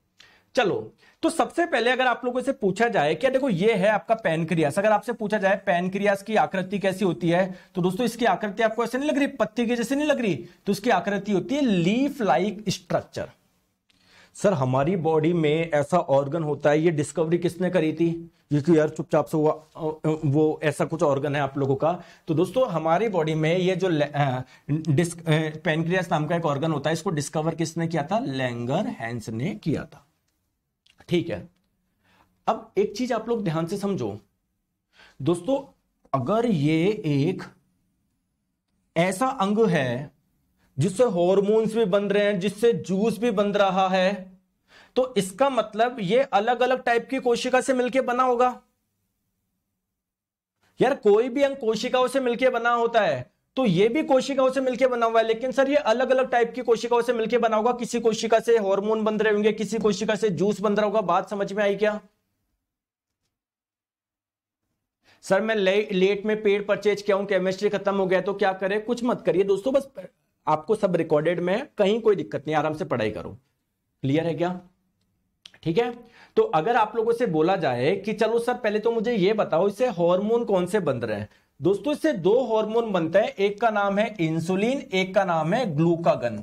चलो तो सबसे पहले अगर आप लोगों से पूछा जाए क्या, देखो ये है आपका पैनक्रियास। अगर आपसे पूछा जाए पैनक्रियास की आकृति कैसी होती है, तो दोस्तों इसकी आकृति आपको ऐसे नहीं लग रही, पत्ती के जैसे नहीं लग रही, तो इसकी आकृति होती है लीफ लाइक स्ट्रक्चर। सर हमारी बॉडी में ऐसा ऑर्गन होता है, ये डिस्कवरी किसने करी थी, जिसकी यार चुपचाप से वो ऐसा कुछ ऑर्गन है आप लोगों का। तो दोस्तों हमारी बॉडी में ये जो पैनक्रियास नाम का एक ऑर्गन होता है, इसको डिस्कवर किसने किया था, लैंगरहैंस ने किया था। ठीक है, अब एक चीज आप लोग ध्यान से समझो दोस्तों, अगर ये एक ऐसा अंग है जिससे हार्मोन्स भी बन रहे हैं, जिससे जूस भी बन रहा है, तो इसका मतलब ये अलग अलग टाइप की कोशिका से मिलकर बना होगा। यार कोई भी अंग कोशिकाओं से मिलकर बना होता है, तो ये भी कोशिकाओं से मिलकर बना हुआ है, लेकिन सर ये अलग अलग टाइप की कोशिकाओं से मिलकर बना होगा। किसी कोशिका से हार्मोन बन रहे होंगे, किसी कोशिका से जूस बन रहा होगा। बात समझ में आई क्या? सर मैं लेट में पेड परचेज किया हूं, केमिस्ट्री खत्म हो गया, तो क्या करें? कुछ मत करिए दोस्तों, बस आपको सब रिकॉर्डेड में, कहीं कोई दिक्कत नहीं, आराम से पढ़ाई करो। क्लियर है क्या? ठीक है, तो अगर आप लोगों से बोला जाए कि चलो सर पहले तो मुझे यह बताओ इससे हार्मोन कौन से बन रहे हैं, दोस्तों इससे दो हार्मोन बनते हैं, एक का नाम है इंसुलिन, एक का नाम है ग्लूकागन।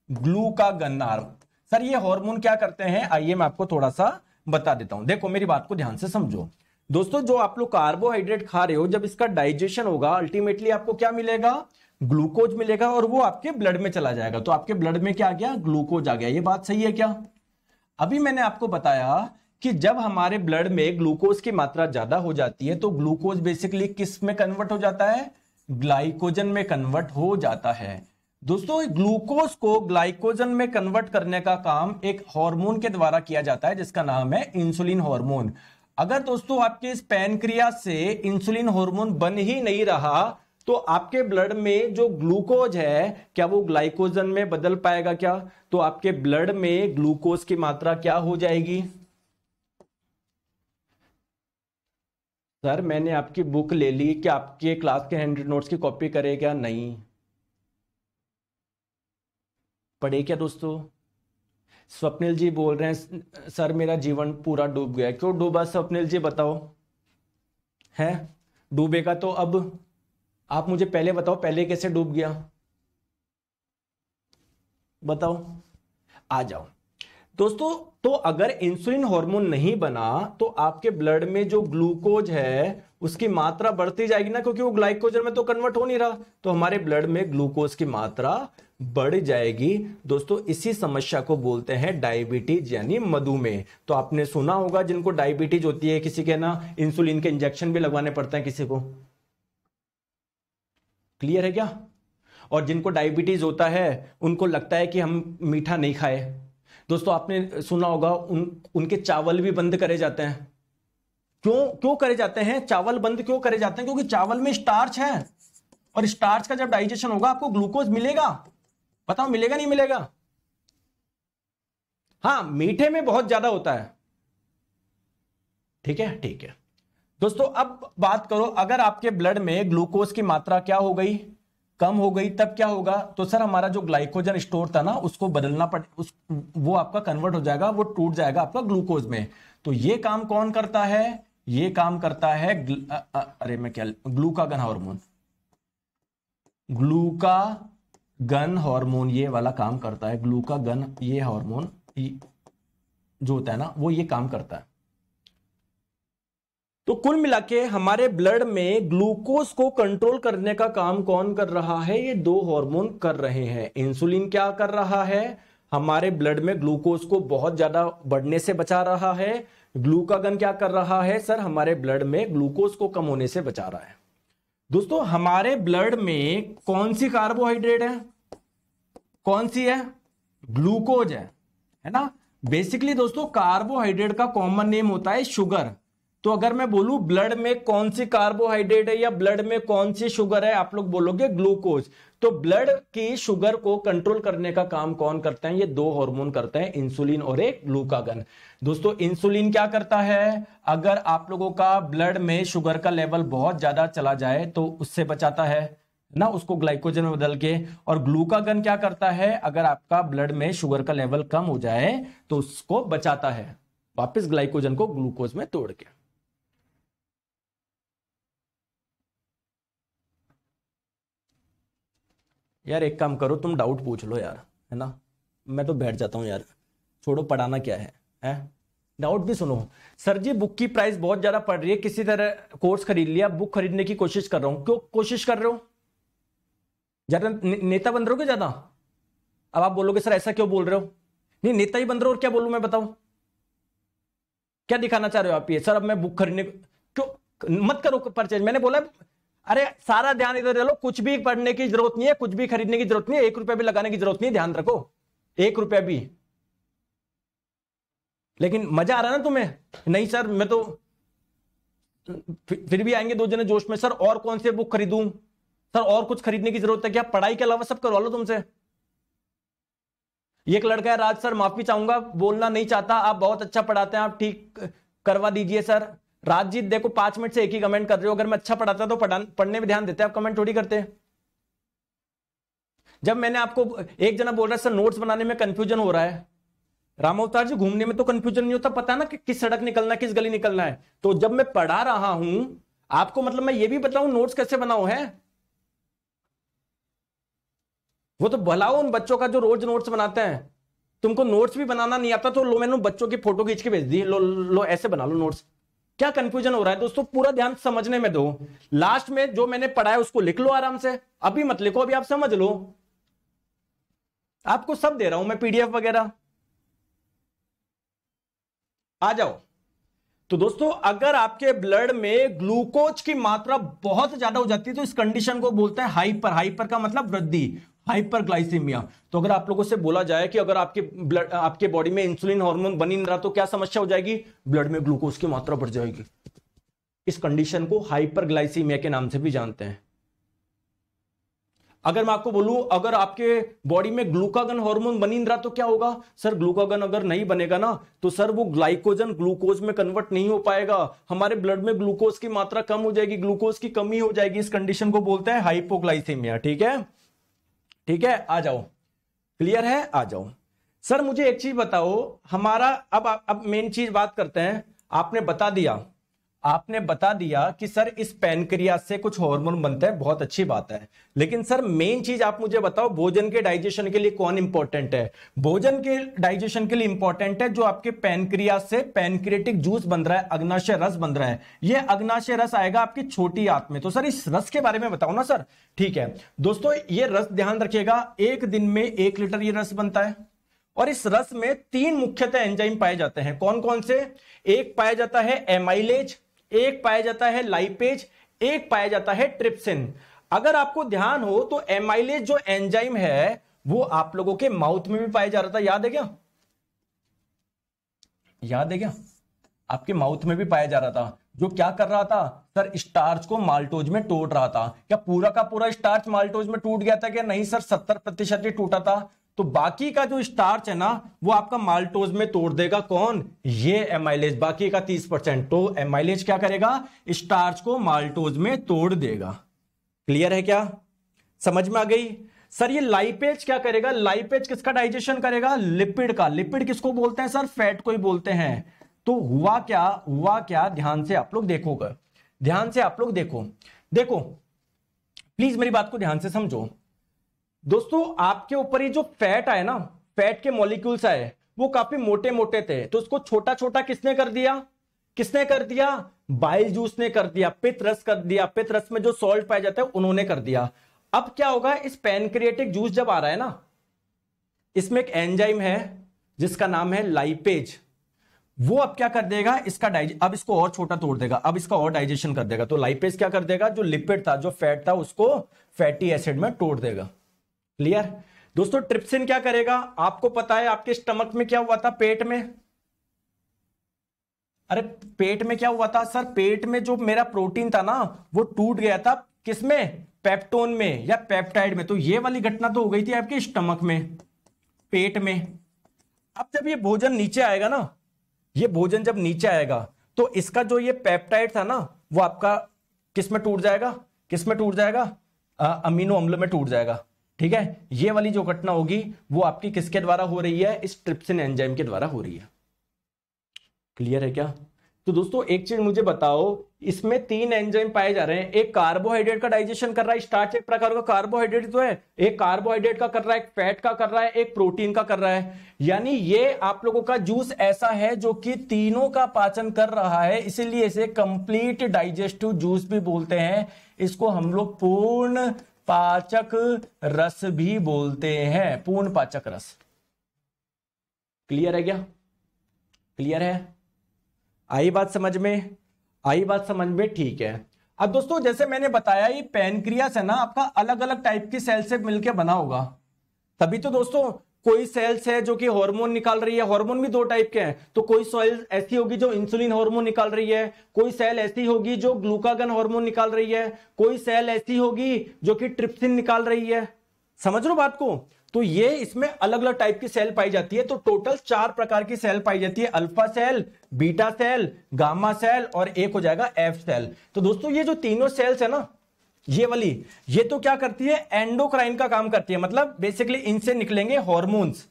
Glucagon hormone. सर ये हार्मोन क्या करते हैं, आइए मैं आपको थोड़ा सा बता देता हूं। देखो मेरी बात को ध्यान से समझो दोस्तों, जो आप लोग कार्बोहाइड्रेट खा रहे हो, जब इसका डाइजेशन होगा अल्टीमेटली आपको क्या मिलेगा, ग्लूकोज मिलेगा, और वो आपके ब्लड में चला जाएगा। तो आपके ब्लड में क्या आ गया, ग्लूकोज आ गया। ये बात सही है क्या? अभी मैंने आपको बताया कि जब हमारे ब्लड में ग्लूकोज की मात्रा ज्यादा हो जाती है तो ग्लूकोज बेसिकली किस में कन्वर्ट हो जाता है, ग्लाइकोजन में कन्वर्ट हो जाता है। दोस्तों ग्लूकोज को ग्लाइकोजन में कन्वर्ट करने का काम एक हार्मोन के द्वारा किया जाता है जिसका नाम है इंसुलिन हार्मोन। अगर दोस्तों आपके इस पैनक्रियास से इंसुलिन हार्मोन बन ही नहीं रहा तो आपके ब्लड में जो ग्लूकोज है क्या वो ग्लाइकोजन में बदल पाएगा क्या? तो आपके ब्लड में ग्लूकोज की मात्रा क्या हो जाएगी? सर मैंने आपकी बुक ले ली, क्या आपके क्लास के 100 नोट्स की कॉपी करे क्या? नहीं पढ़े क्या दोस्तों? स्वप्निल जी बोल रहे हैं सर मेरा जीवन पूरा डूब गया। क्यों डूबा स्वप्निल जी बताओ? है डूबेगा तो अब आप मुझे पहले बताओ, पहले कैसे डूब गया बताओ, आ जाओ दोस्तों। तो अगर इंसुलिन हार्मोन नहीं बना तो आपके ब्लड में जो ग्लूकोज है उसकी मात्रा बढ़ती जाएगी ना, क्योंकि वो ग्लाइकोजन में तो कन्वर्ट हो नहीं रहा, तो हमारे ब्लड में ग्लूकोज की मात्रा बढ़ जाएगी। दोस्तों इसी समस्या को बोलते हैं डायबिटीज यानी मधुमेह। तो आपने सुना होगा जिनको डायबिटीज होती है, किसी के ना इंसुलिन के इंजेक्शन भी लगवाने पड़ते हैं किसी को। क्लियर है क्या? और जिनको डायबिटीज होता है उनको लगता है कि हम मीठा नहीं खाए। दोस्तों आपने सुना होगा उनके चावल भी बंद करे जाते हैं। क्यों करे जाते हैं? चावल बंद क्यों करे जाते हैं? क्योंकि चावल में स्टार्च है, और स्टार्च का जब डाइजेशन होगा आपको ग्लूकोज मिलेगा। बताओ मिलेगा नहीं मिलेगा? हाँ मीठे में बहुत ज्यादा होता है। ठीक है ठीक है दोस्तों, अब बात करो अगर आपके ब्लड में ग्लूकोज की मात्रा क्या हो गई, कम हो गई, तब क्या होगा? तो सर हमारा जो ग्लाइकोजन स्टोर था ना उसको बदलना वो आपका कन्वर्ट हो जाएगा, वो टूट जाएगा आपका ग्लूकोज में। तो ये काम कौन करता है? ये काम करता है ग्लूकागन हार्मोन। ग्लूकागन हार्मोन ये वाला काम करता है। ग्लूकागन ये हार्मोन जो होता है ना वो ये काम करता है। तो कुल मिला के हमारे ब्लड में ग्लूकोज को कंट्रोल करने का काम कौन कर रहा है? ये दो हार्मोन कर रहे हैं। इंसुलिन क्या कर रहा है? हमारे ब्लड में ग्लूकोज को बहुत ज्यादा बढ़ने से बचा रहा है। ग्लूकागन क्या कर रहा है? सर हमारे ब्लड में ग्लूकोज को कम होने से बचा रहा है। दोस्तों हमारे ब्लड में कौन सी कार्बोहाइड्रेट है? कौन सी है? ग्लूकोज है ना। बेसिकली दोस्तों कार्बोहाइड्रेट का कॉमन नेम होता है शुगर। तो अगर मैं बोलूं ब्लड में कौन सी कार्बोहाइड्रेट है या ब्लड में कौन सी शुगर है, आप लोग बोलोगे ग्लूकोज। तो ब्लड की शुगर को कंट्रोल करने का काम कौन करते हैं? ये दो हार्मोन करते हैं, इंसुलिन और एक ग्लूकागन। दोस्तों इंसुलिन क्या करता है? अगर आप लोगों का ब्लड में शुगर का लेवल बहुत ज्यादा चला जाए तो उससे बचाता है ना, उसको ग्लाइकोजन में बदल के। और ग्लूकागन क्या करता है? अगर आपका ब्लड में शुगर का लेवल कम हो जाए तो उसको बचाता है वापस ग्लाइकोजन को ग्लूकोज में तोड़ के। यार एक काम करो, तुम डाउट पूछ लो यार, है ना। मैं तो बैठ जाता हूं यार, छोड़ो पढ़ाना क्या है? डाउट भी सुनो। सर जी बुक की प्राइस बहुत ज्यादा पड़ रही है, किसी तरह कोर्स खरीद लिया, बुक खरीदने की कोशिश कर रहा हूं। क्यों कोशिश कर रहे हो? ज्यादा नेता बन रहे हो क्या ज्यादा? अब आप बोलोगे सर ऐसा क्यों बोल रहे हो? नहीं नेता ही बन रहे हो, और क्या बोलूं मैं बताओ? क्या दिखाना चाह रहे हो आप? ये सर अब मैं बुक खरीदने क्यों मत करो परचेज। मैंने बोला अरे सारा ध्यान इधर ले लो, कुछ भी पढ़ने की जरूरत नहीं है, कुछ भी खरीदने की जरूरत नहीं है, 1 रुपया भी लगाने की जरूरत नहीं है, ध्यान रखो 1 रुपया भी। लेकिन मजा आ रहा है ना तुम्हें? नहीं सर मैं तो फिर भी आएंगे 2 जने जोश में, सर और कौन से बुक खरीदूं, सर और कुछ खरीदने की जरूरत है क्या? पढ़ाई के अलावा सब करवा लो तुमसे। एक लड़का है राज, सर माफी चाहूंगा बोलना नहीं चाहता, आप बहुत अच्छा पढ़ाते हैं, आप ठीक करवा दीजिए सर। राजजीत देखो 5 मिनट से एक ही कमेंट कर रहे हो, अगर मैं अच्छा पढ़ाता तो पढ़ने में ध्यान देते, आप कमेंट थोड़ी करते। जब मैंने आपको एक जना बोल रहा है सर नोट्स बनाने में कंफ्यूजन हो रहा है, राम अवतार जी घूमने में तो कंफ्यूजन नहीं होता, पता ना कि किस सड़क निकलना किस गली निकलना है। तो जब मैं पढ़ा रहा हूं आपको, मतलब मैं ये भी बताऊं नोट्स कैसे बनाओ है, वो तो भलाओ उन बच्चों का जो रोज नोट्स बनाते हैं। तुमको नोट्स भी बनाना नहीं आता तो लो मैंने बच्चों की फोटो खींच के भेज दी, लो ऐसे बना लो नोट्स। क्या कंफ्यूजन हो रहा है दोस्तों? पूरा ध्यान समझने में दो, लास्ट में जो मैंने पढ़ा है उसको लिख लो आराम से, अभी मत लिखो, अभी आप समझ लो। आपको सब दे रहा हूं मैं पीडीएफ वगैरह, आ जाओ। तो दोस्तों अगर आपके ब्लड में ग्लूकोज की मात्रा बहुत ज्यादा हो जाती है तो इस कंडीशन को बोलते हैं हाइपर। हाइपर का मतलब वृद्धि, हाइपरग्लाइसीमिया। तो अगर आप लोगों से बोला जाए कि अगर आपके बॉडी में इंसुलिन हार्मोन बनी नहीं रहा तो क्या समस्या हो जाएगी? ब्लड में ग्लूकोज की मात्रा बढ़ जाएगी। इस कंडीशन को हाइपरग्लाइसीमिया के नाम से भी जानते हैं। अगर मैं आपको बोलूं अगर आपके बॉडी में ग्लूकागन हार्मोन बनी नहीं रहा तो क्या होगा? सर ग्लूकागन अगर नहीं बनेगा ना तो सर वो ग्लाइकोजन ग्लूकोज में कन्वर्ट नहीं हो पाएगा, हमारे ब्लड में ग्लूकोज की मात्रा कम हो जाएगी, ग्लूकोज की कमी हो जाएगी। इस कंडीशन को बोलते हैं हाइपोग्लाइसीमिया। ठीक है ठीक है, आ जाओ, क्लियर है? आ जाओ। सर मुझे एक चीज बताओ, हमारा अब मेन चीज बात करते हैं। आपने बता दिया कि सर इस पैनक्रियास से कुछ हार्मोन बनते हैं, बहुत अच्छी बात है। लेकिन सर मेन चीज आप मुझे बताओ, भोजन के डाइजेशन के लिए कौन इंपॉर्टेंट है? भोजन के डाइजेशन के लिए इंपॉर्टेंट है जो आपके पैनक्रियास से पैनक्रियाटिक जूस बन रहा है, अग्नाशय रस बन रहा है। ये अग्नाशय रस आएगा आपकी छोटी आंत में। तो सर इस रस के बारे में बताओ ना सर। ठीक है दोस्तों, ये रस ध्यान रखिएगा, एक दिन में 1 लीटर ये रस बनता है। और इस रस में 3 मुख्यतः एंजाइम पाए जाते हैं। कौन कौन से? एक पाया जाता है एमाइलेज, एक पाया जाता है लाइपेज, एक पाया जाता है ट्रिप्सिन। अगर आपको ध्यान हो तो एमाइलेज जो एंजाइम है वो आप लोगों के माउथ में भी पाया जा रहा था, याद है क्या? याद है क्या? आपके माउथ में भी पाया जा रहा था। जो क्या कर रहा था सर, स्टार्च को माल्टोज में तोड़ रहा था। क्या पूरा का पूरा स्टार्च माल्टोज में टूट गया था? क्या नहीं सर, 70% ही टूटा था। तो बाकी का जो स्टार्च है ना वो आपका माल्टोज में तोड़ देगा। कौन? ये एमाइलेज। बाकी का 30%। तो एमाइलेज क्या करेगा? स्टार्च को माल्टोज में तोड़ देगा। क्लियर है क्या? समझ में आ गई? सर ये लाइपेज क्या करेगा? लाइपेज किसका डाइजेशन करेगा? लिपिड का। लिपिड किसको बोलते हैं सर? फैट को ही बोलते हैं। तो हुआ क्या ध्यान से आप लोग देखोगे, ध्यान से आप लोग देखो प्लीज मेरी बात को ध्यान से समझो। दोस्तों आपके ऊपर ये जो फैट आए ना, फैट के मॉलिक्यूल्स आए वो काफी मोटे मोटे थे। तो उसको छोटा छोटा किसने कर दिया? बाइल जूस ने कर दिया, पित्त रस कर दिया। पित्त रस में जो सॉल्ट पाया जाता है उन्होंने कर दिया। अब क्या होगा, इस पैनक्रियाटिक जूस जब आ रहा है ना, इसमें एक एंजाइम है जिसका नाम है लाइपेज। वो अब क्या कर देगा, अब इसको और छोटा तोड़ देगा, अब इसका और डाइजेशन कर देगा। तो लाइपेज क्या कर देगा, जो लिपिड था, जो फैट था, उसको फैटी एसिड में तोड़ देगा। क्लियर दोस्तों? ट्रिप्सिन क्या करेगा? आपको पता है आपके स्टमक में क्या हुआ था? पेट में, अरे पेट में क्या हुआ था सर? पेट में जो मेरा प्रोटीन था ना वो टूट गया था। किसमें? पेप्टोन में या पेप्टाइड में। तो ये वाली घटना तो हो गई थी आपके स्टमक में, पेट में। अब जब ये भोजन नीचे आएगा ना, ये भोजन जब नीचे आएगा तो इसका जो ये पेप्टाइड था ना वो आपका किस में टूट जाएगा? अमीनो अम्ल में टूट जाएगा। ठीक है, ये वाली जो घटना होगी वो आपकी किसके द्वारा हो रही है? इस ट्रिप्सिन एंजाइम के द्वारा हो रही है। क्लियर है क्या? तो दोस्तों एक चीज मुझे बताओ, इसमें 3 एंजाइम पाए जा रहे हैं। एक कार्बोहाइड्रेट का डाइजेशन कर रहा है, स्टार्च एक प्रकार का कार्बोहाइड्रेट तो है, एक कार्बोहाइड्रेट का कर रहा है, एक फैट का कर रहा है, एक प्रोटीन का कर रहा है। यानी ये आप लोगों का जूस ऐसा है जो कि तीनों का पाचन कर रहा है, इसीलिए इसे कंप्लीट डाइजेस्टिव जूस भी बोलते हैं। इसको हम लोग पूर्ण पाचक रस भी बोलते हैं, पूर्ण पाचक रस। क्लियर है क्या? क्लियर है? आई बात समझ में? ठीक है। अब दोस्तों जैसे मैंने बताया ये पैनक्रियास है ना आपका अलग अलग टाइप की सेल से मिलकर बना होगा। तभी तो दोस्तों कोई सेल्स है जो कि हार्मोन निकाल रही है। हार्मोन भी 2 टाइप के हैं। तो कोई सेल ऐसी होगी जो इंसुलिन हार्मोन निकाल रही है, कोई सेल ऐसी होगी जो ग्लूकागन हार्मोन निकाल रही है, कोई सेल ऐसी होगी जो कि ट्रिप्सिन निकाल रही है। समझ लो बात को? तो ये इसमें अलग अलग टाइप की सेल पाई जाती है। तो टोटल 4 प्रकार की सेल पाई जाती है, alpha cell, beta cell, gamma cell और एक हो जाएगा एफ सेल। तो दोस्तों ये जो तीनों सेल्स है ना, ये वाली, ये तो क्या करती है? एंडोक्राइन का काम करती है। मतलब बेसिकली इनसे निकलेंगे हार्मोन्स।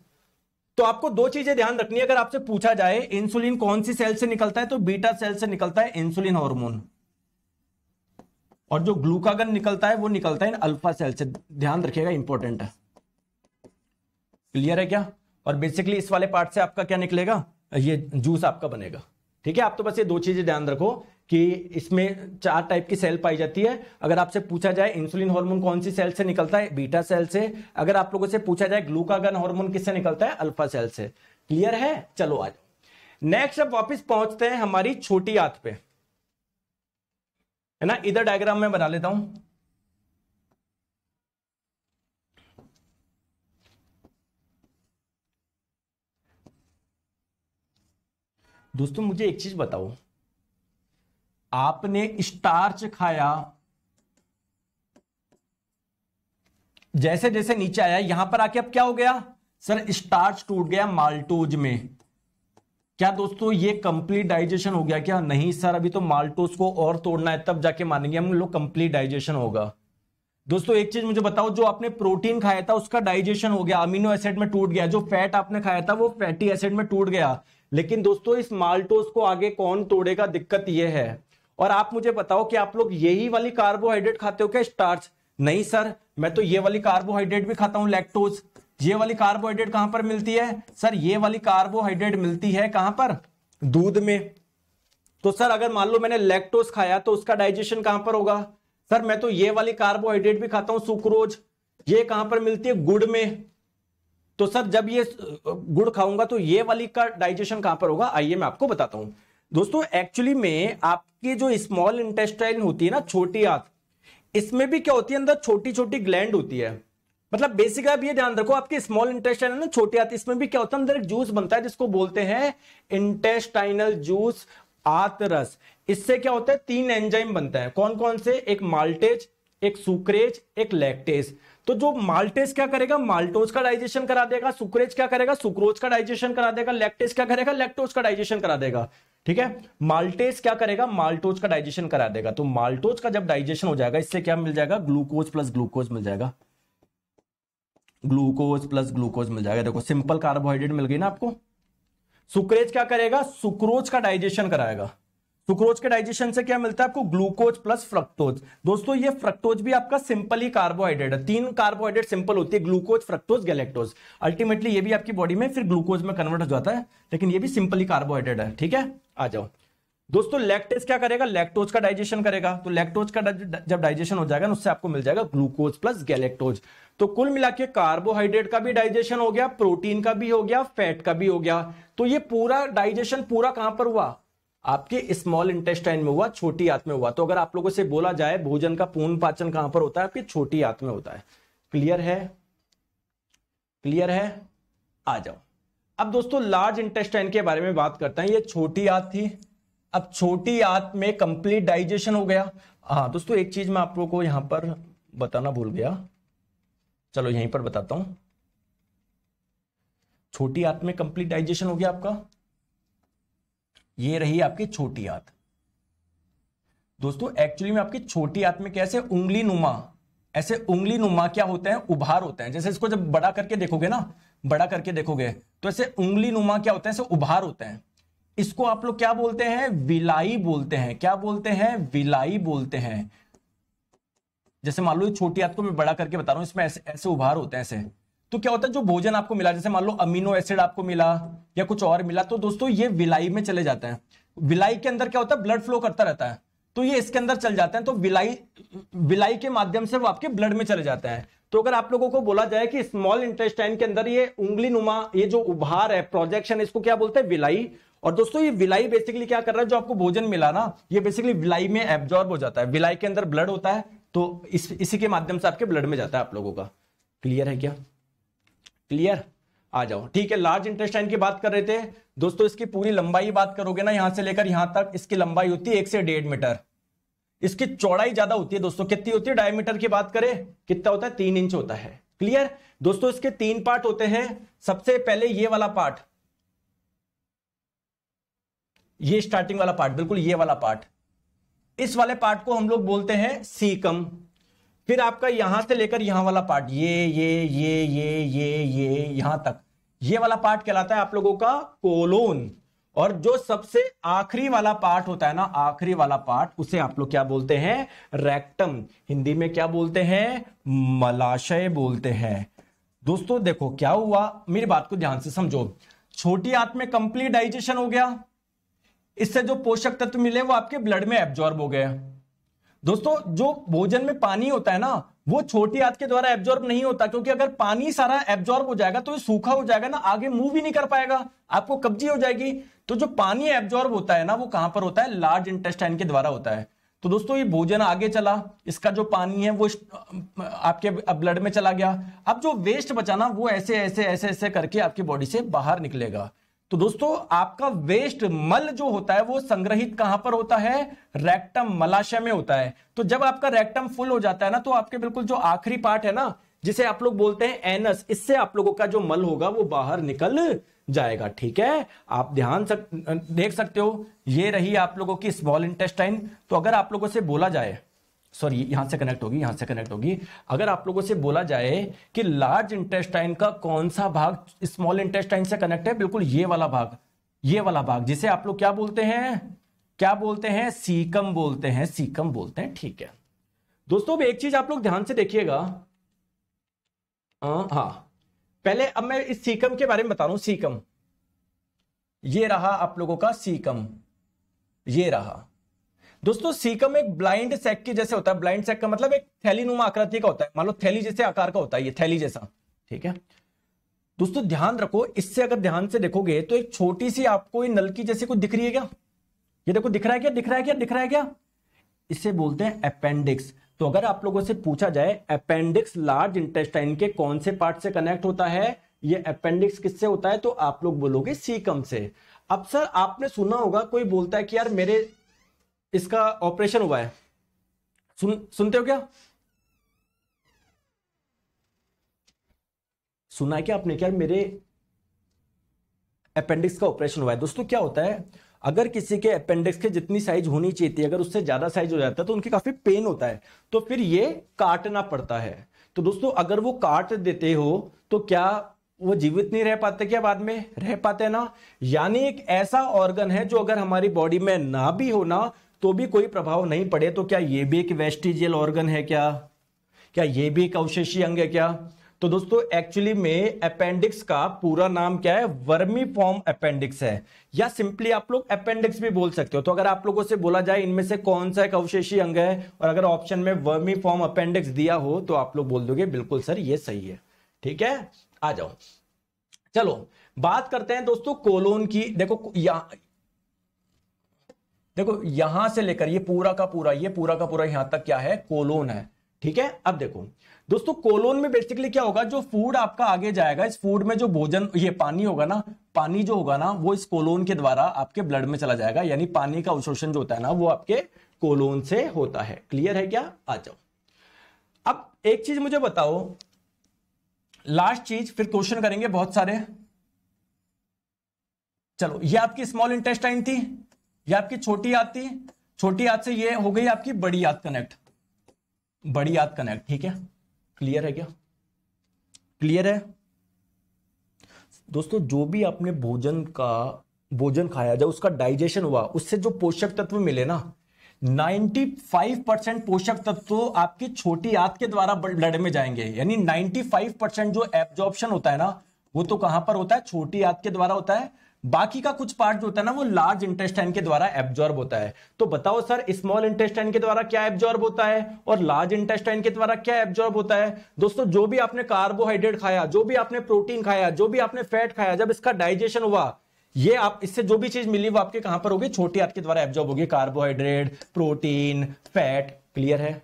तो आपको 2 चीजें ध्यान रखनी है। अगर आपसे पूछा जाए इंसुलिन कौन सी सेल से निकलता है, तो बीटा सेल से निकलता है इंसुलिन हार्मोन, और जो ग्लूकागन निकलता है वो निकलता है अल्फा सेल से। ध्यान रखिएगा, इंपॉर्टेंट है। क्लियर है क्या? और बेसिकली इस वाले पार्ट से आपका क्या निकलेगा? ये जूस आपका बनेगा। ठीक है, आप तो बस ये 2 चीजें ध्यान रखो कि इसमें 4 टाइप की सेल पाई जाती है। अगर आपसे पूछा जाए इंसुलिन हार्मोन कौन सी सेल से निकलता है, बीटा सेल से। अगर आप लोगों से पूछा जाए ग्लूकागन हार्मोन किससे निकलता है, अल्फा सेल से। क्लियर है? चलो आज नेक्स्ट अब वापस पहुंचते हैं हमारी छोटी आंत पे, है ना। इधर डायग्राम में बना लेता हूं। दोस्तों मुझे एक चीज बताओ, आपने स्टार्च खाया, जैसे जैसे नीचे आया यहां पर आके अब क्या हो गया सर, स्टार्च टूट गया माल्टोज में। क्या दोस्तों ये कंप्लीट डाइजेशन हो गया क्या? नहीं सर, अभी तो माल्टोज को और तोड़ना है, तब जाके मानेंगे हम लोग कंप्लीट डाइजेशन होगा। दोस्तों एक चीज मुझे बताओ, जो आपने प्रोटीन खाया था उसका डाइजेशन हो गया, अमीनो एसिड में टूट गया, जो फैट आपने खाया था वो फैटी एसिड में टूट गया, लेकिन दोस्तों इस माल्टोज को आगे कौन तोड़ेगा, दिक्कत ये है। और आप मुझे बताओ कि आप लोग यही वाली कार्बोहाइड्रेट खाते हो क्या, स्टार्च? नहीं सर, मैं तो ये वाली कार्बोहाइड्रेट भी खाता हूं, लैक्टोज। ये वाली कार्बोहाइड्रेट कहां पर मिलती है सर? ये वाली कार्बोहाइड्रेट मिलती है कहां पर? दूध में। तो सर अगर मान लो मैंने लैक्टोज खाया तो उसका डाइजेशन कहां पर होगा? सर मैं तो ये वाली कार्बोहाइड्रेट भी खाता हूं, सुक्रोज। ये कहां पर मिलती है? गुड़ में। तो सर जब ये गुड़ खाऊंगा तो ये वाली का डाइजेशन कहां पर होगा? आइए मैं आपको बताता हूं। दोस्तों एक्चुअली में आपकी जो स्मॉल इंटेस्टाइन होती है ना, छोटी आंत, इसमें भी क्या होती है, अंदर छोटी छोटी ग्लैंड होती है। मतलब बेसिक आप ये ध्यान रखो, आपकी स्मॉल इंटेस्टाइन है ना, छोटी आंत, इसमें भी क्या होता है, अंदर एक जूस बनता है जिसको बोलते हैं इंटेस्टाइनल जूस, आंतरस। इससे क्या होता है, 3 एंजाइम बनता है। कौन कौन से? एक माल्टेज, एक सुक्रेज, एक लैक्टेज। तो जो माल्टेज क्या करेगा, माल्टोज का डाइजेशन करा देगा, सुक्रेज क्या करेगा, सुक्रोज का डाइजेशन करा देगा, लैक्टेज क्या करेगा, लैक्टोज का डाइजेशन करा देगा। ठीक है, माल्टेज क्या करेगा, माल्टोज का डाइजेशन करा देगा। तो माल्टोज का जब डाइजेशन हो जाएगा, इससे क्या मिल जाएगा, ग्लूकोज प्लस ग्लूकोज मिल जाएगा, ग्लूकोज प्लस ग्लूकोज मिल जाएगा। देखो सिंपल कार्बोहाइड्रेट मिल गई ना आपको। सुक्रेज क्या करेगा, सुक्रोज का डाइजेशन कराएगा। सुक्रोज के डाइजेशन से क्या मिलता है आपको, ग्लूकोज प्लस फ्रक्टोज। दोस्तों ये फ्रक्टोज भी आपका सिंपल ही कार्बोहाइड्रेट है, 3 कार्बोहाइड्रेट सिंपल होती है, ग्लूकोज, फ्रक्टोज, गैलेक्टोज। अल्टीमेटली ये भी आपकी बॉडी में फिर ग्लूकोज में कन्वर्ट हो जाता है, लेकिन ये भी सिंपल ही कार्बोहाइड्रेट है। ठीक है, आ जाओ। दोस्तों लैक्टेज क्या करेगा, लैक्टोज का डाइजेशन करेगा। तो लैक्टोज का जब डाइजेशन हो जाएगा, उससे आपको मिल जाएगा ग्लूकोज प्लस गैलेक्टोज। तो कुल मिला के कार्बोहाइड्रेट का भी डाइजेशन हो गया, प्रोटीन का भी हो गया, फैट का भी हो गया। तो ये पूरा डाइजेशन पूरा कहां पर हुआ, आपके स्मॉल इंटेस्टाइन में हुआ, छोटी आंत में हुआ। तो अगर आप लोगों से बोला जाए भोजन का पूर्ण पाचन कहां पर होता है, आपकी छोटी आंत में होता है। क्लियर है? क्लियर है? आ जाओ। अब दोस्तों लार्ज इंटेस्टाइन के बारे में बात करते हैं। ये छोटी आंत थी, अब छोटी आंत में कंप्लीट डाइजेशन हो गया। हाँ दोस्तों एक चीज मैं आप लोगों को यहां पर बताना भूल गया, चलो यहीं पर बताता हूं। छोटी आंत में कंप्लीट डाइजेशन हो गया आपका, ये रही आपकी छोटी आंत। दोस्तों एक्चुअली में आपकी छोटी आंत में कैसे उंगली नुमा, ऐसे उंगली नुमा क्या होते हैं, उभार होते हैं। जैसे इसको जब बड़ा करके देखोगे ना, बड़ा करके देखोगे तो ऐसे उंगली नुमा क्या होते हैं, ऐसे उभार होते हैं। इसको आप लोग क्या बोलते हैं, विलाई बोलते हैं। क्या बोलते हैं, विलाई बोलते हैं। जैसे मान लो छोटी आंत को मैं बड़ा करके बता रहा हूं, इसमें ऐसे ऐसे उभार होते हैं ऐसे। तो क्या होता है, जो भोजन आपको मिला, जैसे मान लो अमीनो एसिड आपको मिला या कुछ और मिला, तो दोस्तों ये विलाई में चले जाते हैं। विलाई के अंदर क्या होता है, ब्लड फ्लो करता रहता है, तो ये इसके अंदर चल जाते हैं। तो विलाई के माध्यम से वो आपके ब्लड में चले जाते हैं। तो अगर आप लोगों को बोला जाए कि स्मॉल इंटेस्टाइन के अंदर ये उंगली नुमा, ये जो उभार है, प्रोजेक्शन, इसको क्या बोलते हैं, विलाई। और दोस्तों ये विलाई बेसिकली क्या कर रहा है, जो आपको भोजन मिला ना, ये बेसिकली विलाई में एब्जॉर्ब हो जाता है। विलाई के अंदर ब्लड होता है, तो इसी के माध्यम से आपके ब्लड में जाता है आप लोगों का। क्लियर है क्या? क्लियर? आ जाओ। ठीक है, लार्ज इंटेस्टाइन की बात कर रहे थे दोस्तों। इसकी पूरी लंबाई बात करोगे ना, यहां से लेकर यहां तक इसकी लंबाई होती है 1 से 1.5 मीटर। इसकी चौड़ाई ज्यादा होती है दोस्तों। कितनी होती है, डायमीटर की बात करें कितना होता है, 3 इंच होता है। क्लियर? दोस्तों इसके 3 पार्ट होते हैं। सबसे पहले ये वाला पार्ट, ये स्टार्टिंग वाला पार्ट, बिल्कुल ये वाला पार्ट, इस वाले पार्ट को हम लोग बोलते हैं सीकम। फिर आपका यहां से लेकर यहां वाला पार्ट, ये यहां तक, ये वाला पार्ट कहलाता है आप लोगों का कोलोन। और जो सबसे आखिरी वाला पार्ट होता है ना, आखिरी वाला पार्ट, उसे आप लोग क्या बोलते हैं, रेक्टम। हिंदी में क्या बोलते हैं, मलाशय बोलते हैं। दोस्तों देखो क्या हुआ, मेरी बात को ध्यान से समझो। छोटी आंत में कंप्लीट डाइजेशन हो गया, इससे जो पोषक तत्व मिले वो आपके ब्लड में एब्जॉर्ब हो गए। दोस्तों जो भोजन में पानी होता है ना, वो छोटी आंत के द्वारा एब्जॉर्ब नहीं होता, क्योंकि अगर पानी सारा एब्जॉर्ब हो जाएगा तो ये सूखा हो जाएगा ना, आगे मूव भी नहीं कर पाएगा, आपको कब्जी हो जाएगी। तो जो पानी एब्जॉर्ब होता है ना, वो कहां पर होता है, लार्ज इंटेस्टाइन के द्वारा होता है। तो दोस्तों ये भोजन आगे चला, इसका जो पानी है वो आपके ब्लड में चला गया। अब जो वेस्ट बचा ना, वो ऐसे ऐसे ऐसे ऐसे करके आपकी बॉडी से बाहर निकलेगा। तो दोस्तों आपका वेस्ट मल जो होता है वो संग्रहित कहां पर होता है, रेक्टम, मलाशय में होता है। तो जब आपका रेक्टम फुल हो जाता है ना, तो आपके बिल्कुल जो आखिरी पार्ट है ना, जिसे आप लोग बोलते हैं एनस, इससे आप लोगों का जो मल होगा वो बाहर निकल जाएगा। ठीक है, आप ध्यान देख सकते हो, ये रही आप लोगों की स्मॉल इंटेस्टाइन। तो अगर आप लोगों से बोला जाए सॉरी यहां से कनेक्ट होगी, यहां से कनेक्ट होगी। अगर आप लोगों से बोला जाए कि लार्ज इंटेस्टाइन का कौन सा भाग स्मॉल इंटेस्टाइन से कनेक्ट है, बिल्कुल ये वाला भाग, ये वाला भाग जिसे आप लोग क्या बोलते हैं, क्या बोलते हैं, सीकम बोलते हैं, सीकम बोलते हैं। ठीक है दोस्तों, अब एक चीज आप लोग ध्यान से देखिएगा। हाँ पहले अब मैं इस सीकम के बारे में बता रहा हूं। सीकम ये रहा आप लोगों का सीकम, ये रहा दोस्तों। सीकम एक ब्लाइंड सैक के जैसे होता है। ब्लाइंड सैक का मतलब एक थैलीनुमा आकृति का होता है, मान लो थैली जैसे आकार का होता है, ये थैली जैसा। ठीक है दोस्तों, ध्यान रखो, इससे अगर ध्यान से देखोगे तो एक छोटी सी आपको ये नलकी जैसी कुछ दिख रही है क्या? ये देखो, दिख रहा है क्या, दिख रहा है क्या, दिख रहा है क्या? इसे बोलते हैं अपेंडिक्स। तो अगर आप लोगों से पूछा जाए अपेंडिक्स लार्ज इंटेस्टाइन के कौन से पार्ट से कनेक्ट होता है, ये अपेंडिक्स किससे होता है, तो आप लोग बोलोगे सीकम से। अब सर आपने सुना होगा कोई बोलता है कि यार मेरे इसका ऑपरेशन हुआ है, सुनते हो क्या? सुना है क्या आपने, क्या मेरे अपेंडिक्स का ऑपरेशन हुआ है? दोस्तों क्या होता है, अगर किसी के अपेंडिक्स के जितनी साइज होनी चाहिए थी, अगर उससे ज्यादा साइज हो जाता है तो उनकी काफी पेन होता है, तो फिर ये काटना पड़ता है। तो दोस्तों अगर वो काट देते हो तो क्या वो जीवित नहीं रह पाते क्या? बाद में रह पाते हैं ना। यानी एक ऐसा ऑर्गन है जो अगर हमारी बॉडी में ना भी हो ना तो भी कोई प्रभाव नहीं पड़े। तो क्या ये भी एक वेस्टिजियल ऑर्गन है क्या? क्या ये भी एक अवशेषीय अंग है क्या? तो दोस्तों एक्चुअली में अपेंडिक्स का पूरा नाम क्या है? वर्मीफॉर्म अपेंडिक्स है, या सिंपली आप लोग अपेंडिक्स भी बोल सकते हो। तो अगर आप लोगों से बोला जाए इनमें से कौन सा एक अवशेषीय अंग है और अगर ऑप्शन में वर्मीफॉर्म अपेंडिक्स दिया हो तो आप लोग बोल दोगे बिल्कुल सर ये सही है। ठीक है, आ जाओ, चलो बात करते हैं दोस्तों कोलोन की। देखो यहां से लेकर ये पूरा का पूरा यहां तक क्या है? कोलोन है। ठीक है, अब देखो दोस्तों कोलोन में बेसिकली क्या होगा, जो फूड आपका आगे जाएगा, इस फूड में जो भोजन, ये पानी होगा ना, पानी जो होगा ना वो इस कोलोन के द्वारा आपके ब्लड में चला जाएगा। यानी पानी का अवशोषण जो होता है ना वो आपके कोलोन से होता है। क्लियर है क्या? आ जाओ, अब एक चीज मुझे बताओ, लास्ट चीज, फिर क्वेश्चन करेंगे बहुत सारे। चलो, ये आपकी स्मॉल इंटेस्टाइन थी, ये आपकी छोटी आंत थी, छोटी आंत से ये हो गई आपकी बड़ी आंत कनेक्ट, बड़ी आंत कनेक्ट। ठीक है, क्लियर है क्या? क्लियर है दोस्तों? जो भी आपने भोजन खाया, जब उसका डाइजेशन हुआ, उससे जो पोषक तत्व मिले ना, 95% पोषक तत्व तो आपकी छोटी आंत के द्वारा ब्लड में जाएंगे। यानी 95% जो एब्जॉर्प्शन होता है ना वो तो कहां पर होता है? छोटी आंत के द्वारा होता है। बाकी का कुछ पार्ट जो होता है ना वो लार्ज इंटेस्टाइन के द्वारा एब्जॉर्ब होता है। तो बताओ सर स्मॉल इंटेस्टाइन के द्वारा क्या एब्जॉर्ब होता है और लार्ज इंटेस्टाइन के द्वारा क्या एब्जॉर्ब होता है? दोस्तों जो भी आपने कार्बोहाइड्रेट खाया, जो भी आपने प्रोटीन खाया, जो भी आपने फैट खाया, जब इसका डाइजेशन हुआ, ये आप इससे जो भी चीज मिली वो आपके कहां पर होगी? छोटी आंत के द्वारा एब्जॉर्ब होगी। Carbohydrate, protein, fat. क्लियर है?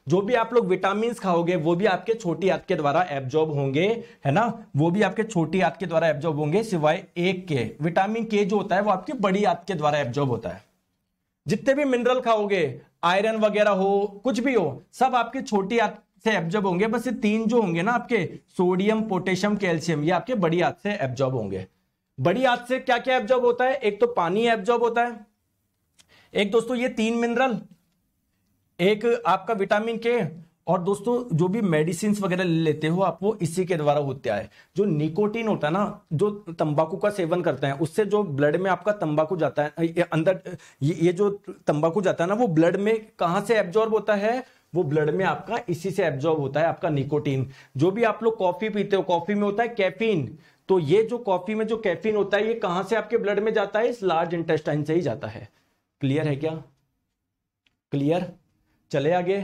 जो भी आप लोग विटामिन खाओगे वो भी आपके छोटी आंत के द्वारा एब्जॉर्ब होंगे, है ना, वो भी आपके छोटी आंत के द्वारा एब्जॉर्ब होंगे, सिवाय एक के। विटामिन के जो होता है वो आपकी बड़ी आंत के द्वारा एब्जॉर्ब होता है। जितने भी मिनरल खाओगे, आयरन वगैरह हो, कुछ भी हो, सब आपकी छोटी आंत से एब्जॉर्ब होंगे। बस ये तीन जो होंगे ना आपके, सोडियम, पोटेशियम, कैल्शियम, ये आपके बड़ी आंत से एब्जॉर्ब होंगे। बड़ी आंत से क्या क्या एब्जॉर्ब होता है? एक तो पानी एब्जॉर्ब होता है, एक दोस्तों ये 3 मिनरल, एक आपका विटामिन के, और दोस्तों जो भी मेडिसिन वगैरह लेते हो आप वो इसी के द्वारा होता है। जो निकोटीन होता है ना, जो तंबाकू का सेवन करते हैं, उससे जो ब्लड में आपका तंबाकू जाता है, अंदर ये जो तंबाकू जाता है ना वो ब्लड में कहां से एब्जॉर्ब होता है? वो ब्लड में आपका इसी से एब्जॉर्ब होता है, आपका निकोटीन। जो भी आप लोग कॉफी पीते हो, कॉफी में होता है कैफीन, तो ये जो कॉफी में जो कैफीन होता है ये कहां से आपके ब्लड में जाता है? इस लार्ज इंटेस्टाइन से ही जाता है। क्लियर है क्या? क्लियर? चले आगे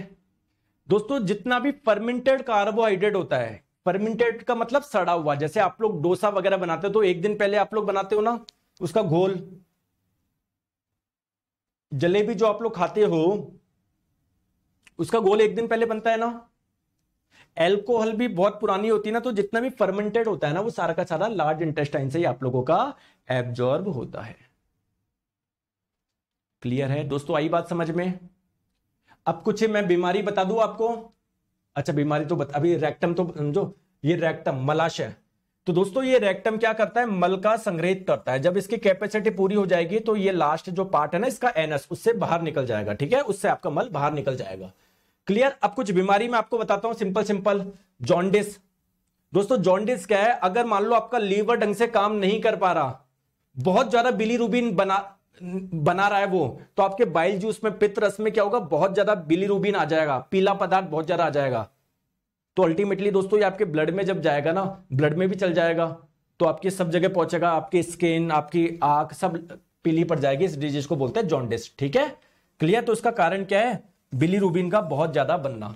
दोस्तों, जितना भी फर्मेंटेड कार्बोहाइड्रेट होता है, फर्मेंटेड का मतलब सड़ा हुआ, जैसे आप लोग डोसा वगैरह बनाते हो तो एक दिन पहले आप लोग बनाते हो ना उसका घोल, जलेबी जो आप लोग खाते हो उसका घोल एक दिन पहले बनता है ना। एल्कोहल भी बहुत पुरानी होती है ना, तो जितना भी फर्मेंटेड होता है ना वो सारा का सारा लार्ज इंटेस्टाइन से ही आप लोगों का एब्जॉर्ब होता है। क्लियर है दोस्तों? आई बात समझ में? अब कुछ मैं बीमारी बता दूं आपको। अच्छा बीमारी तो अभी रेक्टम तो समझो, ये रेक्टम, मलाशय, तो दोस्तों ये रेक्टम क्या करता है, मल का संग्रहित करता है। जब इसकी कैपेसिटी पूरी हो जाएगी तो ये लास्ट जो पार्ट है ना इसका एनस, उससे बाहर निकल जाएगा। ठीक है, उससे आपका मल बाहर निकल जाएगा। क्लियर। अब कुछ बीमारी मैं आपको बताता हूं, सिंपल सिंपल। जॉन्डिस। दोस्तों जॉन्डिस क्या है, अगर मान लो आपका लीवर ढंग से काम नहीं कर पा रहा, बहुत ज्यादा बिलीरुबिन बना रहा है वो, तो आपके बाइल जूस में, पित्त रस में क्या होगा, बहुत ज्यादा बिलीरुबिन आ जाएगा, पीला पदार्थ बहुत ज्यादा आ जाएगा। तो अल्टीमेटली दोस्तों ये आपके ब्लड में जब जाएगा ना, ब्लड में भी चल जाएगा, तो आपकी सब जगह पहुंचेगा, आपकी स्किन, आपकी आंख सब पीली पड़ जाएगी। इस डिजीज को बोलते हैं जॉन्डिस। ठीक है, क्लियर। तो इसका कारण क्या है, बिलीरुबिन का बहुत ज्यादा बनना।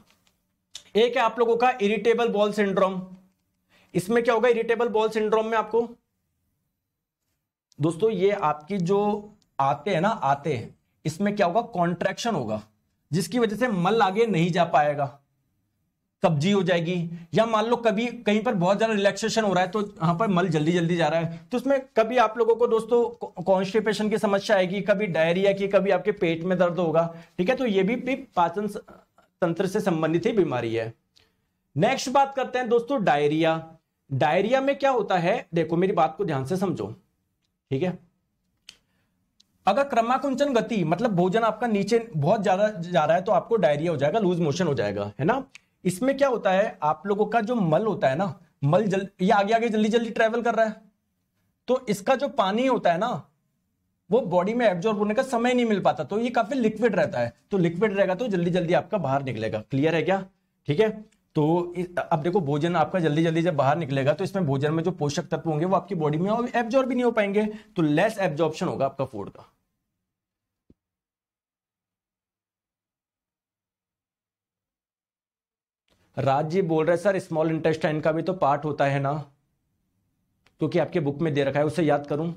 एक है आप लोगों का इरिटेबल बॉल सिंड्रोम। इसमें क्या होगा इरिटेबल बॉल सिंड्रोम में आपको, दोस्तों ये आपकी जो आते हैं, इसमें क्या होगा, कॉन्ट्रैक्शन होगा, जिसकी वजह से मल आगे नहीं जा पाएगा, कब्जी हो जाएगी। या मान लो कभी कहीं पर बहुत ज्यादा रिलैक्सेशन हो रहा है तो यहां पर मल जल्दी जल्दी जा रहा है, तो उसमें कभी आप लोगों को दोस्तों कॉन्स्टिपेशन की समस्या आएगी, कभी डायरिया की, कभी आपके पेट में दर्द होगा। ठीक है, तो ये भी पाचन तंत्र से संबंधित ही बीमारी है। नेक्स्ट बात करते हैं दोस्तों डायरिया। डायरिया में क्या होता है, देखो मेरी बात को ध्यान से समझो। ठीक है, अगर क्रमाकुंचन गति मतलब भोजन आपका नीचे बहुत ज्यादा जा रहा है तो आपको डायरिया हो जाएगा, लूज मोशन हो जाएगा, है ना। इसमें क्या होता है, आप लोगों का जो मल होता है ना, मल ये आगे आगे जल्दी जल्दी ट्रेवल कर रहा है, तो इसका जो पानी होता है ना, वो बॉडी में एब्जॉर्ब होने का समय नहीं मिल पाता, तो ये काफी लिक्विड रहता है। तो लिक्विड रहेगा तो जल्दी जल्दी आपका बाहर निकलेगा। क्लियर है क्या। ठीक है, तो अब देखो भोजन आपका जल्दी जल्दी जब बाहर निकलेगा तो इसमें भोजन में जो पोषक तत्व होंगे वो आपकी बॉडी में एब्जॉर्ब भी नहीं हो पाएंगे, तो लेस एब्जॉर्प्शन होगा आपका फूड का। राज जी बोल रहे सर स्मॉल इंटेस्टाइन का भी तो पार्ट होता है ना, क्योंकि आपके बुक में दे रखा है, उसे याद करूं।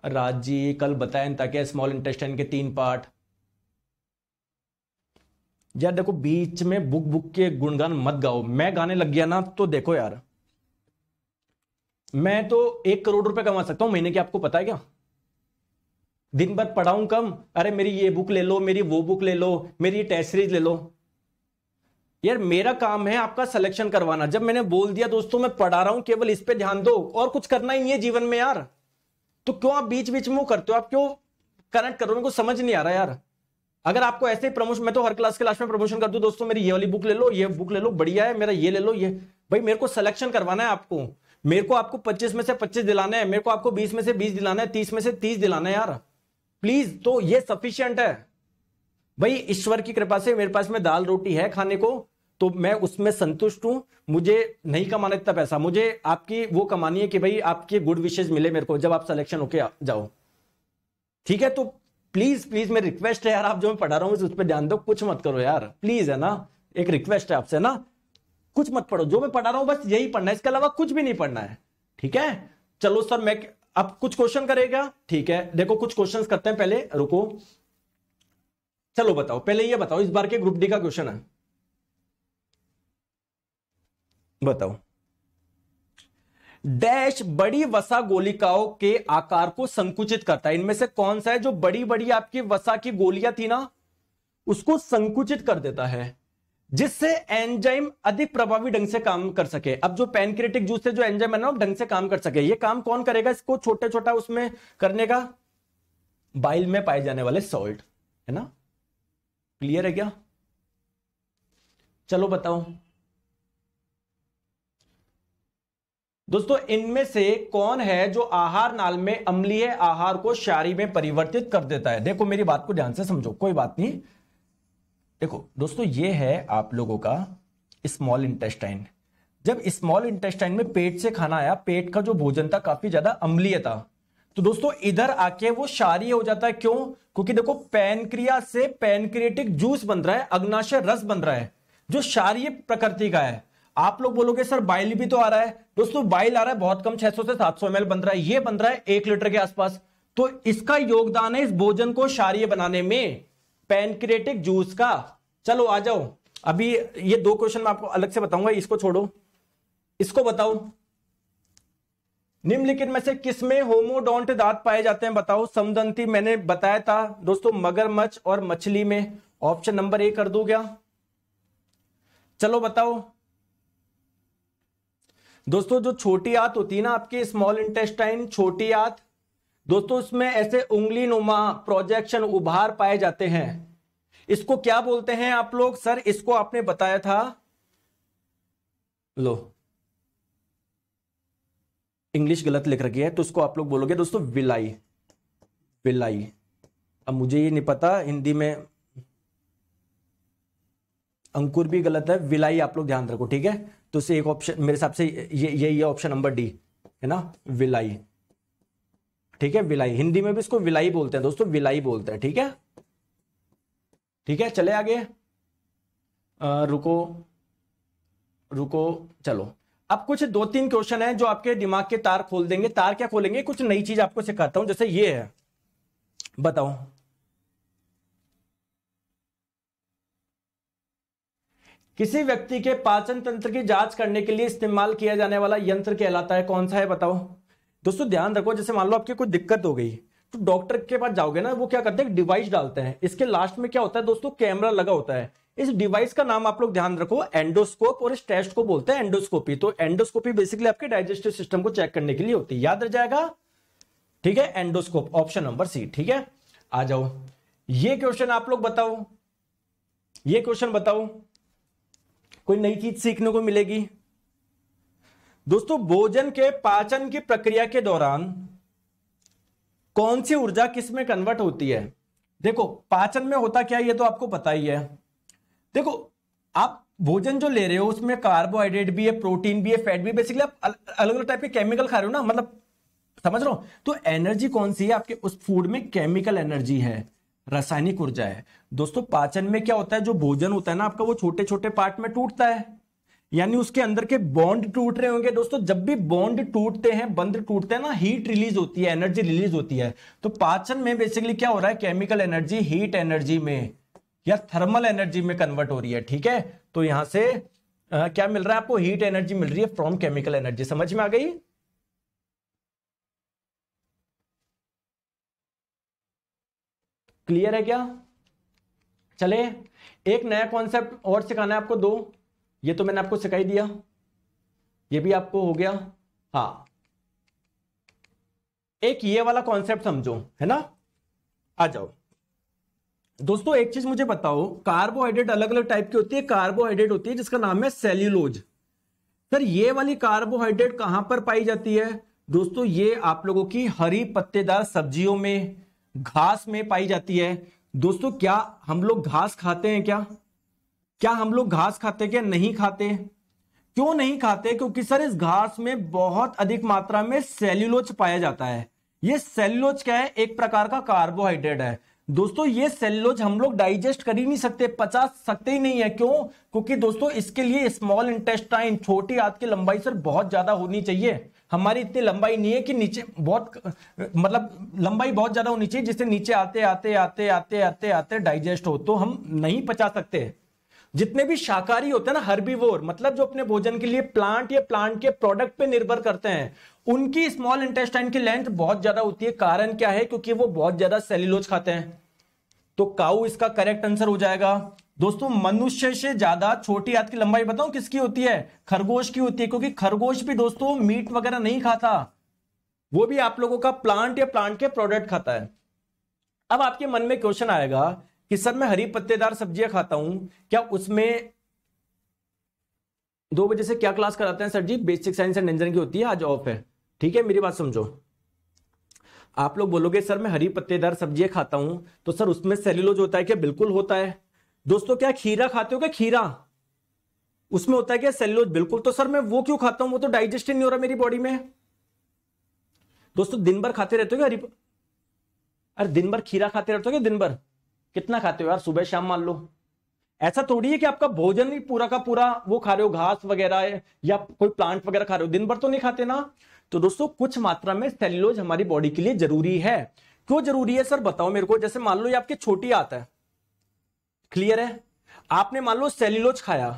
राज जी कल बताएं ताकि स्मॉल इंटेस्टाइन के 3 पार्ट। यार देखो बीच में बुक बुक के गुणगान मत गाओ, मैं गाने लग गया ना तो देखो यार, मैं तो 1 करोड़ रुपए कमा सकता हूं महीने की, आपको पता है क्या। दिन भर पढ़ाऊं कम, अरे मेरी ये बुक ले लो, मेरी वो बुक ले लो, मेरी टेस्ट सीरीज ले लो। यार मेरा काम है आपका सिलेक्शन करवाना। जब मैंने बोल दिया दोस्तों मैं पढ़ा रहा हूं, केवल इस पे ध्यान दो, और कुछ करना ही नहीं है जीवन में यार, तो क्यों आप बीच बीच में वो करते हो, आप क्यों कनेक्ट करो, मेरे को समझ नहीं आ रहा यार। अगर आपको ऐसे ही प्रमोशन, मैं तो हर क्लास के लास्ट में प्रमोशन कर दूं, दोस्तों मेरी ये वाली बुक ले लो, ये बुक ले लो, बढ़िया है, मेरा ये ले लो, ये भाई मेरे को सिलेक्शन करवाना है आपको, मेरे को आपको 25 में से 25 दिलाना है, मेरे को आपको 20 में से 20 दिलाना है, 30 में से 30 दिलाना है यार, प्लीज। तो ये सफिशियंट है भाई, ईश्वर की कृपा से मेरे पास में दाल रोटी है खाने को, तो मैं उसमें संतुष्ट हूं। मुझे नहीं कमाना इतना पैसा, मुझे आपकी वो कमानी है कि भाई आपके गुड विशेष मिले मेरे को जब आप सिलेक्शन होके जाओ। ठीक है, तो प्लीज प्लीज मेरी रिक्वेस्ट है यार, आप जो मैं पढ़ा रहा हूं उस पर ध्यान दो, कुछ मत करो यार प्लीज, है ना। एक रिक्वेस्ट है आपसे ना, कुछ मत पढ़ो, जो मैं पढ़ा रहा हूं बस यही पढ़ना है, इसके अलावा कुछ भी नहीं पढ़ना है। ठीक है, चलो सर मैं अब कुछ क्वेश्चन करेगा। ठीक है, देखो कुछ क्वेश्चंस करते हैं, पहले रुको, चलो बताओ, पहले ये बताओ, इस बार के ग्रुप डी का क्वेश्चन है, बताओ। डैश बड़ी वसा गोलिकाओं के आकार को संकुचित करता है, इनमें से कौन सा है जो बड़ी बड़ी आपकी वसा की गोलियां थी ना उसको संकुचित कर देता है, जिससे एंजाइम अधिक प्रभावी ढंग से काम कर सके। अब जो पैनक्रियाटिक जूस से जो एंजाइम है ना ढंग से काम कर सके, ये काम कौन करेगा इसको छोटे छोटा उसमें करने का, बाइल में पाए जाने वाले सॉल्ट, है ना। क्लियर है क्या, चलो बताओ दोस्तों, इनमें से कौन है जो आहार नाल में अम्लीय आहार को क्षारीय में परिवर्तित कर देता है। देखो मेरी बात को ध्यान से समझो, कोई बात नहीं। देखो दोस्तों ये है आप लोगों का स्मॉल इंटेस्टाइन। जब स्मॉल इंटेस्टाइन में पेट से खाना आया, पेट का जो भोजन था काफी ज्यादा अम्लीय था, तो दोस्तों इधर आके वो क्षारीय हो जाता है। क्यों, क्योंकि देखो पैनक्रिया से पैनक्रियाटिक जूस बन रहा है, अग्नाशय रस बन रहा है जो क्षारीय प्रकृति का है। आप लोग बोलोगे सर बाइल भी तो आ रहा है, दोस्तों बाइल आ रहा है बहुत कम, 600 से 700 ml बन रहा है, ये बन रहा है 1 लीटर के आसपास, तो इसका योगदान है इस भोजन को क्षारीय बनाने में पैनक्रियाटिक जूस का। चलो आ जाओ, अभी ये 2 क्वेश्चन मैं आपको अलग से बताऊंगा, इसको छोड़ो, इसको बताओ। निम्नलिखित में से किसमें होमोडोंट दांत पाए जाते हैं, बताओ। समदंती मैंने बताया था दोस्तों, मगरमच्छ और मछली में, ऑप्शन नंबर A कर दो क्या, चलो बताओ। दोस्तों जो छोटी आंत होती है ना आपकी स्मॉल इंटेस्टाइन, छोटी आंत दोस्तों, उसमें ऐसे उंगली नुमा प्रोजेक्शन उभार पाए जाते हैं। इसको क्या बोलते हैं आप लोग? सर इसको आपने बताया था, लो इंग्लिश गलत लिख रखी है तो उसको आप लोग बोलोगे दोस्तों विलाई। विलाई, अब मुझे ये नहीं पता हिंदी में, अंकुर भी गलत है, विलाई आप लोग ध्यान रखो, ठीक है। तो इसे एक ऑप्शन मेरे हिसाब से ये ऑप्शन नंबर डी है ना, विलाई, ठीक है। विलाई, हिंदी में भी इसको विलाई बोलते हैं दोस्तों, विलाई बोलते हैं, ठीक है। ठीक है, चले आगे। रुको रुको, चलो अब कुछ 2-3 क्वेश्चन है जो आपके दिमाग के तार खोल देंगे। तार क्या खोलेंगे, कुछ नई चीज आपको सिखाता हूं। जैसे ये है, बताओ किसी व्यक्ति के पाचन तंत्र की जांच करने के लिए इस्तेमाल किया जाने वाला यंत्र कहलाता है, कौन सा है बताओ। दोस्तों ध्यान रखो, जैसे मान लो आपकी कोई दिक्कत हो गई तो डॉक्टर के पास जाओगे ना, वो क्या करते हैं, डिवाइस डालते हैं। इसके लास्ट में क्या होता है दोस्तों, कैमरा लगा होता है। इस डिवाइस का नाम आप लोग ध्यान रखो एंडोस्कोप, और इस टेस्ट को बोलते हैं एंडोस्कोपी। तो एंडोस्कोपी बेसिकली आपके डाइजेस्टिव सिस्टम को चेक करने के लिए होती है, याद रह जाएगा, ठीक है। एंडोस्कोप, ऑप्शन नंबर सी, ठीक है। आ जाओ, ये क्वेश्चन आप लोग बताओ, ये क्वेश्चन बताओ, कोई नई चीज सीखने को मिलेगी। दोस्तों भोजन के पाचन की प्रक्रिया के दौरान कौन सी ऊर्जा किस में कन्वर्ट होती है। देखो पाचन में होता क्या है ये तो आपको पता ही है। देखो आप भोजन जो ले रहे हो उसमें कार्बोहाइड्रेट भी है, प्रोटीन भी है, फैट भी, बेसिकली आप अलग अलग टाइप के केमिकल खा रहे हो ना, मतलब समझ रहे हो। तो एनर्जी कौन सी है आपके उस फूड में, केमिकल एनर्जी है, रासायनिक ऊर्जा है। दोस्तों पाचन में क्या होता है, जो भोजन होता है ना आपका, वो छोटे छोटे पार्ट में टूटता है, यानी उसके अंदर के बॉन्ड टूट रहे होंगे। दोस्तों जब भी बॉन्ड टूटते हैं, बंध टूटते हैं ना, हीट रिलीज होती है, एनर्जी रिलीज होती है। तो पाचन में बेसिकली क्या हो रहा है, केमिकल एनर्जी हीट एनर्जी में या थर्मल एनर्जी में कन्वर्ट हो रही है, ठीक है। तो यहां से क्या मिल रहा है आपको, हीट एनर्जी मिल रही है फ्रॉम केमिकल एनर्जी। समझ में आ गई। क्लियर है क्या। चले एक नया कॉन्सेप्ट और सिखाना है आपको, 2 ये तो मैंने आपको सिखाई दिया, ये भी आपको हो गया। हाँ एक ये वाला कॉन्सेप्ट समझो, है ना। आ जाओ दोस्तों, एक चीज मुझे बताओ, कार्बोहाइड्रेट अलग अलग टाइप की होती है। कार्बोहाइड्रेट होती है जिसका नाम है सेल्यूलोज। सर ये वाली कार्बोहाइड्रेट कहां पर पाई जाती है दोस्तों, ये आप लोगों की हरी पत्तेदार सब्जियों में, घास में पाई जाती है। दोस्तों क्या हम लोग घास खाते हैं क्या हम लोग घास खाते हैं क्या, नहीं खाते। क्यों नहीं खाते, क्योंकि सर इस घास में बहुत अधिक मात्रा में सेल्यूलोज पाया जाता है। ये सेल्यूलोज क्या है, एक प्रकार का कार्बोहाइड्रेट है। दोस्तों ये सेल्यूलोज हम लोग डाइजेस्ट कर ही नहीं सकते, पचा सकते ही नहीं है। क्यों, क्योंकि दोस्तों इसके लिए स्मॉल इंटेस्टाइन, छोटी आंत की लंबाई सर बहुत ज्यादा होनी चाहिए। हमारी इतनी लंबाई नहीं है कि नीचे बहुत, मतलब लंबाई बहुत ज्यादा होनी चाहिए जिससे नीचे आते आते आते आते आते आते डाइजेस्ट हो, तो हम नहीं पचा सकते। जितने भी शाकाहारी होते हैं ना, हर्बीवोर, मतलब जो अपने भोजन के लिए प्लांट या प्लांट के प्रोडक्ट पे निर्भर करते हैं, उनकी स्मॉल इंटेस्टाइन की लेंथ बहुत ज्यादा होती है। कारण क्या है, क्योंकि वो बहुत ज्यादा सेल्यूलोज खाते हैं। तो काऊ इसका करेक्ट आंसर हो जाएगा। दोस्तों मनुष्य से ज्यादा छोटी आंत की लंबाई बताऊं किसकी होती है, खरगोश की होती है, क्योंकि खरगोश भी दोस्तों मीट वगैरह नहीं खाता, वो भी आप लोगों का प्लांट या प्लांट के प्रोडक्ट खाता है। अब आपके मन में क्वेश्चन आएगा कि सर मैं हरी पत्तेदार सब्जियां खाता हूं, क्या उसमें 2 बजे से क्या क्लास कराते हैं sir ji, basic science and engineering की होती है, आज ऑफ है, ठीक है। मेरी बात समझो, आप लोग बोलोगे सर मैं हरी पत्तेदार सब्जियां खाता हूं तो सर उसमें सेल्यूलोज होता है क्या, बिल्कुल होता है। दोस्तों क्या खीरा खाते हो क्या, खीरा उसमें होता है क्या सेल्यूलोज, बिल्कुल। तो सर मैं वो क्यों खाता हूं, वो तो डाइजेस्ट ही नहीं हो रहा मेरी बॉडी में। दोस्तों दिन भर खाते रहते हो क्या अरे दिन भर खीरा खाते रहते हो क्या, दिन भर कितना खाते हो यार, सुबह शाम मान लो। ऐसा थोड़ी है कि आपका भोजन ही पूरा का पूरा वो खा रहे हो, घास वगैरह या कोई प्लांट वगैरह खा रहे हो, दिन भर तो नहीं खाते ना। तो दोस्तों कुछ मात्रा में सेल्यूलोज हमारी बॉडी के लिए जरूरी है। क्यों जरूरी है सर बताओ मेरे को। जैसे मान लो ये आपकी छोटी आंत है, क्लियर है, आपने मान लो सेल्यूलोज खाया,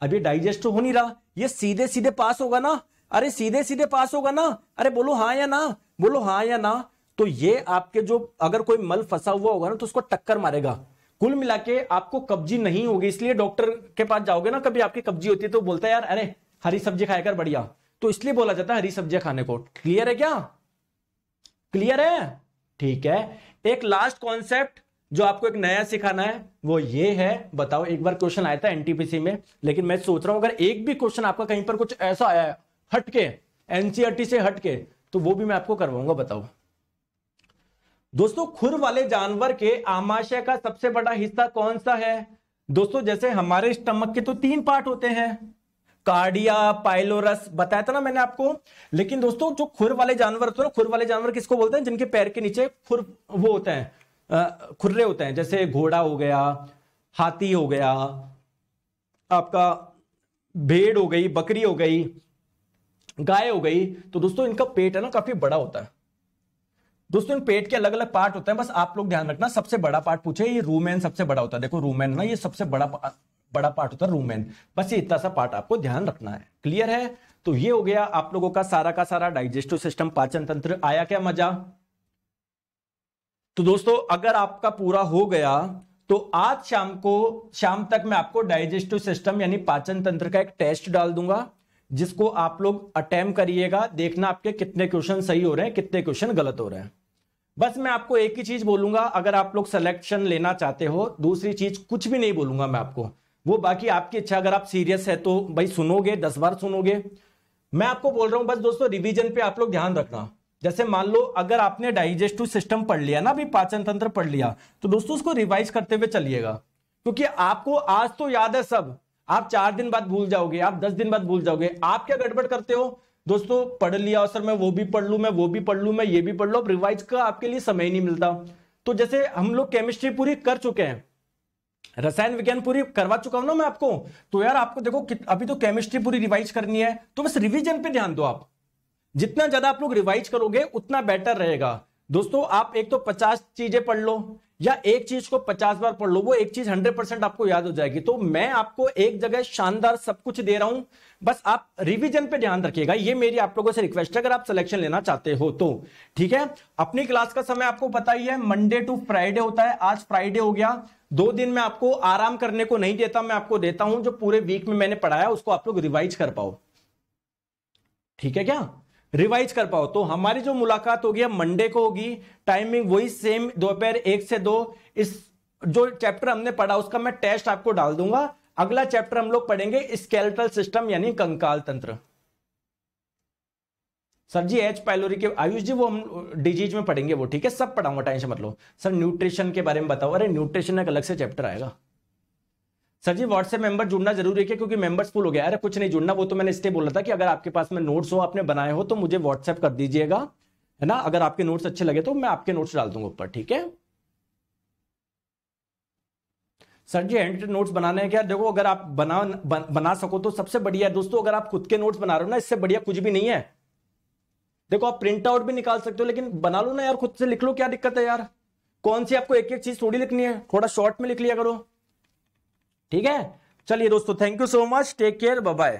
अब ये डाइजेस्ट हो नहीं रहा, ये सीधे सीधे पास होगा ना, अरे सीधे सीधे पास होगा ना, अरे बोलो हाँ या ना, बोलो हाँ या ना। तो ये आपके जो अगर कोई मल फंसा हुआ होगा ना तो उसको टक्कर मारेगा, कुल मिला के आपको कब्जी नहीं होगी। इसलिए डॉक्टर के पास जाओगे ना, कभी आपकी कब्जी होती है तो बोलता है यार अरे हरी सब्जी खाया कर बढ़िया, तो इसलिए बोला जाता है हरी सब्जियां खाने को। क्लियर है क्या? क्लियर है? ठीक है। एक लास्ट कॉन्सेप्ट जो आपको एक नया सिखाना है वो ये है, बताओ, एक बार क्वेश्चन आया था एनटीपीसी में, लेकिन मैं सोच रहा हूं अगर एक भी क्वेश्चन आपका कहीं पर कुछ ऐसा आया है हटके, एनसीईआरटी से हटके, तो वो भी मैं आपको करवाऊंगा। बताओ दोस्तों, खुर वाले जानवर के आमाशय का सबसे बड़ा हिस्सा कौन सा है? दोस्तों जैसे हमारे स्टमक के तो 3 पार्ट होते हैं, कार्डिया, पाइलोरस, बताया था ना मैंने आपको। लेकिन दोस्तों जो खुर वाले जानवर होते हैं ना, खुर वाले जानवर किसको बोलते हैं? जिनके पैर के नीचे खुर वो होते हैं, खुर्रे होते हैं, जैसे घोड़ा हो गया, हाथी हो गया, आपका भेड़ हो गई, बकरी हो गई, गाय हो गई। तो दोस्तों इनका पेट है ना काफी बड़ा होता है। दोस्तों इन पेट के अलग अलग पार्ट होते हैं, बस आप लोग ध्यान रखना। सबसे बड़ा पार्ट पूछे, ये रूमेन सबसे बड़ा होता है। देखो रूमेन ना, ये सबसे बड़ा पार्ट होता है रूमेन। बस ये इतना सा पार्ट आपको ध्यान रखना है। क्लियर है? तो ये हो गया आप लोगों का सारा डाइजेस्टिव सिस्टम, पाचन तंत्र। आया क्या मजा? तो दोस्तों अगर आपका पूरा हो गया तो आज शाम तक मैं आपको डाइजेस्टिव सिस्टम यानी पाचन तंत्र का एक टेस्ट डाल दूंगा, जिसको आप लोग अटेम्प्ट करिएगा। देखना आपके कितने क्वेश्चन सही हो रहे हैं, कितने क्वेश्चन गलत हो रहे हैं। बस मैं आपको एक ही चीज बोलूंगा, अगर आप लोग सिलेक्शन लेना चाहते हो, दूसरी चीज कुछ भी नहीं बोलूंगा मैं आपको, वो बाकी आपकी इच्छा। अगर आप सीरियस है तो भाई सुनोगे, 10 बार सुनोगे। मैं आपको बोल रहा हूं बस दोस्तों रिवीजन पे आप लोग ध्यान रखना। जैसे मान लो अगर आपने डाइजेस्टिव सिस्टम पढ़ लिया ना, अभी पाचन तंत्र पढ़ लिया, तो दोस्तों उसको रिवाइज करते हुए चलिएगा, क्योंकि आपको आज तो याद है सब, आप 4 दिन बाद भूल जाओगे, आप 10 दिन बाद भूल जाओगे। आप क्या गड़बड़ करते हो दोस्तों? पढ़ लिया सर, मैं वो भी पढ़ लूं, मैं वो भी पढ़ लूं, मैं ये भी पढ़ लूं, अब रिवाइज का आपके लिए समय ही नहीं मिलता। तो जैसे हम लोग केमिस्ट्री पूरी कर चुके हैं, रसायन विज्ञान पूरी करवा चुका हूं ना मैं आपको, तो यार आपको देखो अभी तो केमिस्ट्री पूरी रिवाइज करनी है, तो बस रिवीजन पे ध्यान दो। आप जितना ज्यादा आप लोग रिवाइज करोगे उतना बेटर रहेगा। दोस्तों आप एक तो 50 चीजें पढ़ लो या एक चीज को 50 बार पढ़ लो, वो एक चीज 100% आपको याद हो जाएगी। तो मैं आपको एक जगह शानदार सब कुछ दे रहा हूं, बस आप रिवीजन पे ध्यान रखिएगा। ये मेरी आप लोगों से रिक्वेस्ट है, अगर आप सिलेक्शन लेना चाहते हो तो। ठीक है, अपनी क्लास का समय आपको पता ही है, मंडे टू फ्राइडे होता है। आज फ्राइडे हो गया, 2 दिन मैं आपको आराम करने को नहीं देता, मैं आपको देता हूं जो पूरे वीक में मैंने पढ़ाया उसको आप लोग रिवाइज कर पाओ। ठीक है क्या? रिवाइज कर पाओ। तो हमारी जो मुलाकात होगी मंडे को होगी, टाइमिंग वही सेम, दोपहर 1 से 2। इस जो चैप्टर हमने पढ़ा उसका मैं टेस्ट आपको डाल दूंगा। अगला चैप्टर हम लोग पढ़ेंगे स्केलेटल सिस्टम यानी कंकाल तंत्र। सर जी एच पाइलोरी के आयुष जी वो हम डिजीज में पढ़ेंगे वो, ठीक है, सब पढ़ाऊंगा, टेंशन मत लो। सर न्यूट्रिशन के बारे में बताओ। अरे न्यूट्रिशन एक अलग से चैप्टर आएगा। सर जी व्हाट्सएप मेंबर जुड़ना जरूरी है क्योंकि मेंबर्स फुल हो गया। अरे कुछ नहीं जुड़ना, वो तो मैंने इसलिए बोला था कि अगर आपके पास में नोट्स हो, आपने बनाए हो, तो मुझे व्हाट्सएप कर दीजिएगा, है ना। अगर आपके नोट्स अच्छे लगे तो मैं आपके नोट्स डाल दूंगा ऊपर, ठीक है। सर जी हैंड नोट्स बनाने क्या, देखो अगर आप बना सको तो सबसे बढ़िया है दोस्तों। अगर आप खुद के नोट्स बना रहे हो ना, इससे बढ़िया कुछ भी नहीं है। देखो आप प्रिंट आउट भी निकाल सकते हो, लेकिन बना लो ना यार, खुद से लिख लो, क्या दिक्कत है यार। कौन सी आपको एक एक चीज थोड़ी लिखनी है, थोड़ा शॉर्ट में लिख लिया करो, ठीक है। चलिए दोस्तों, thank you so much, take care, bye bye.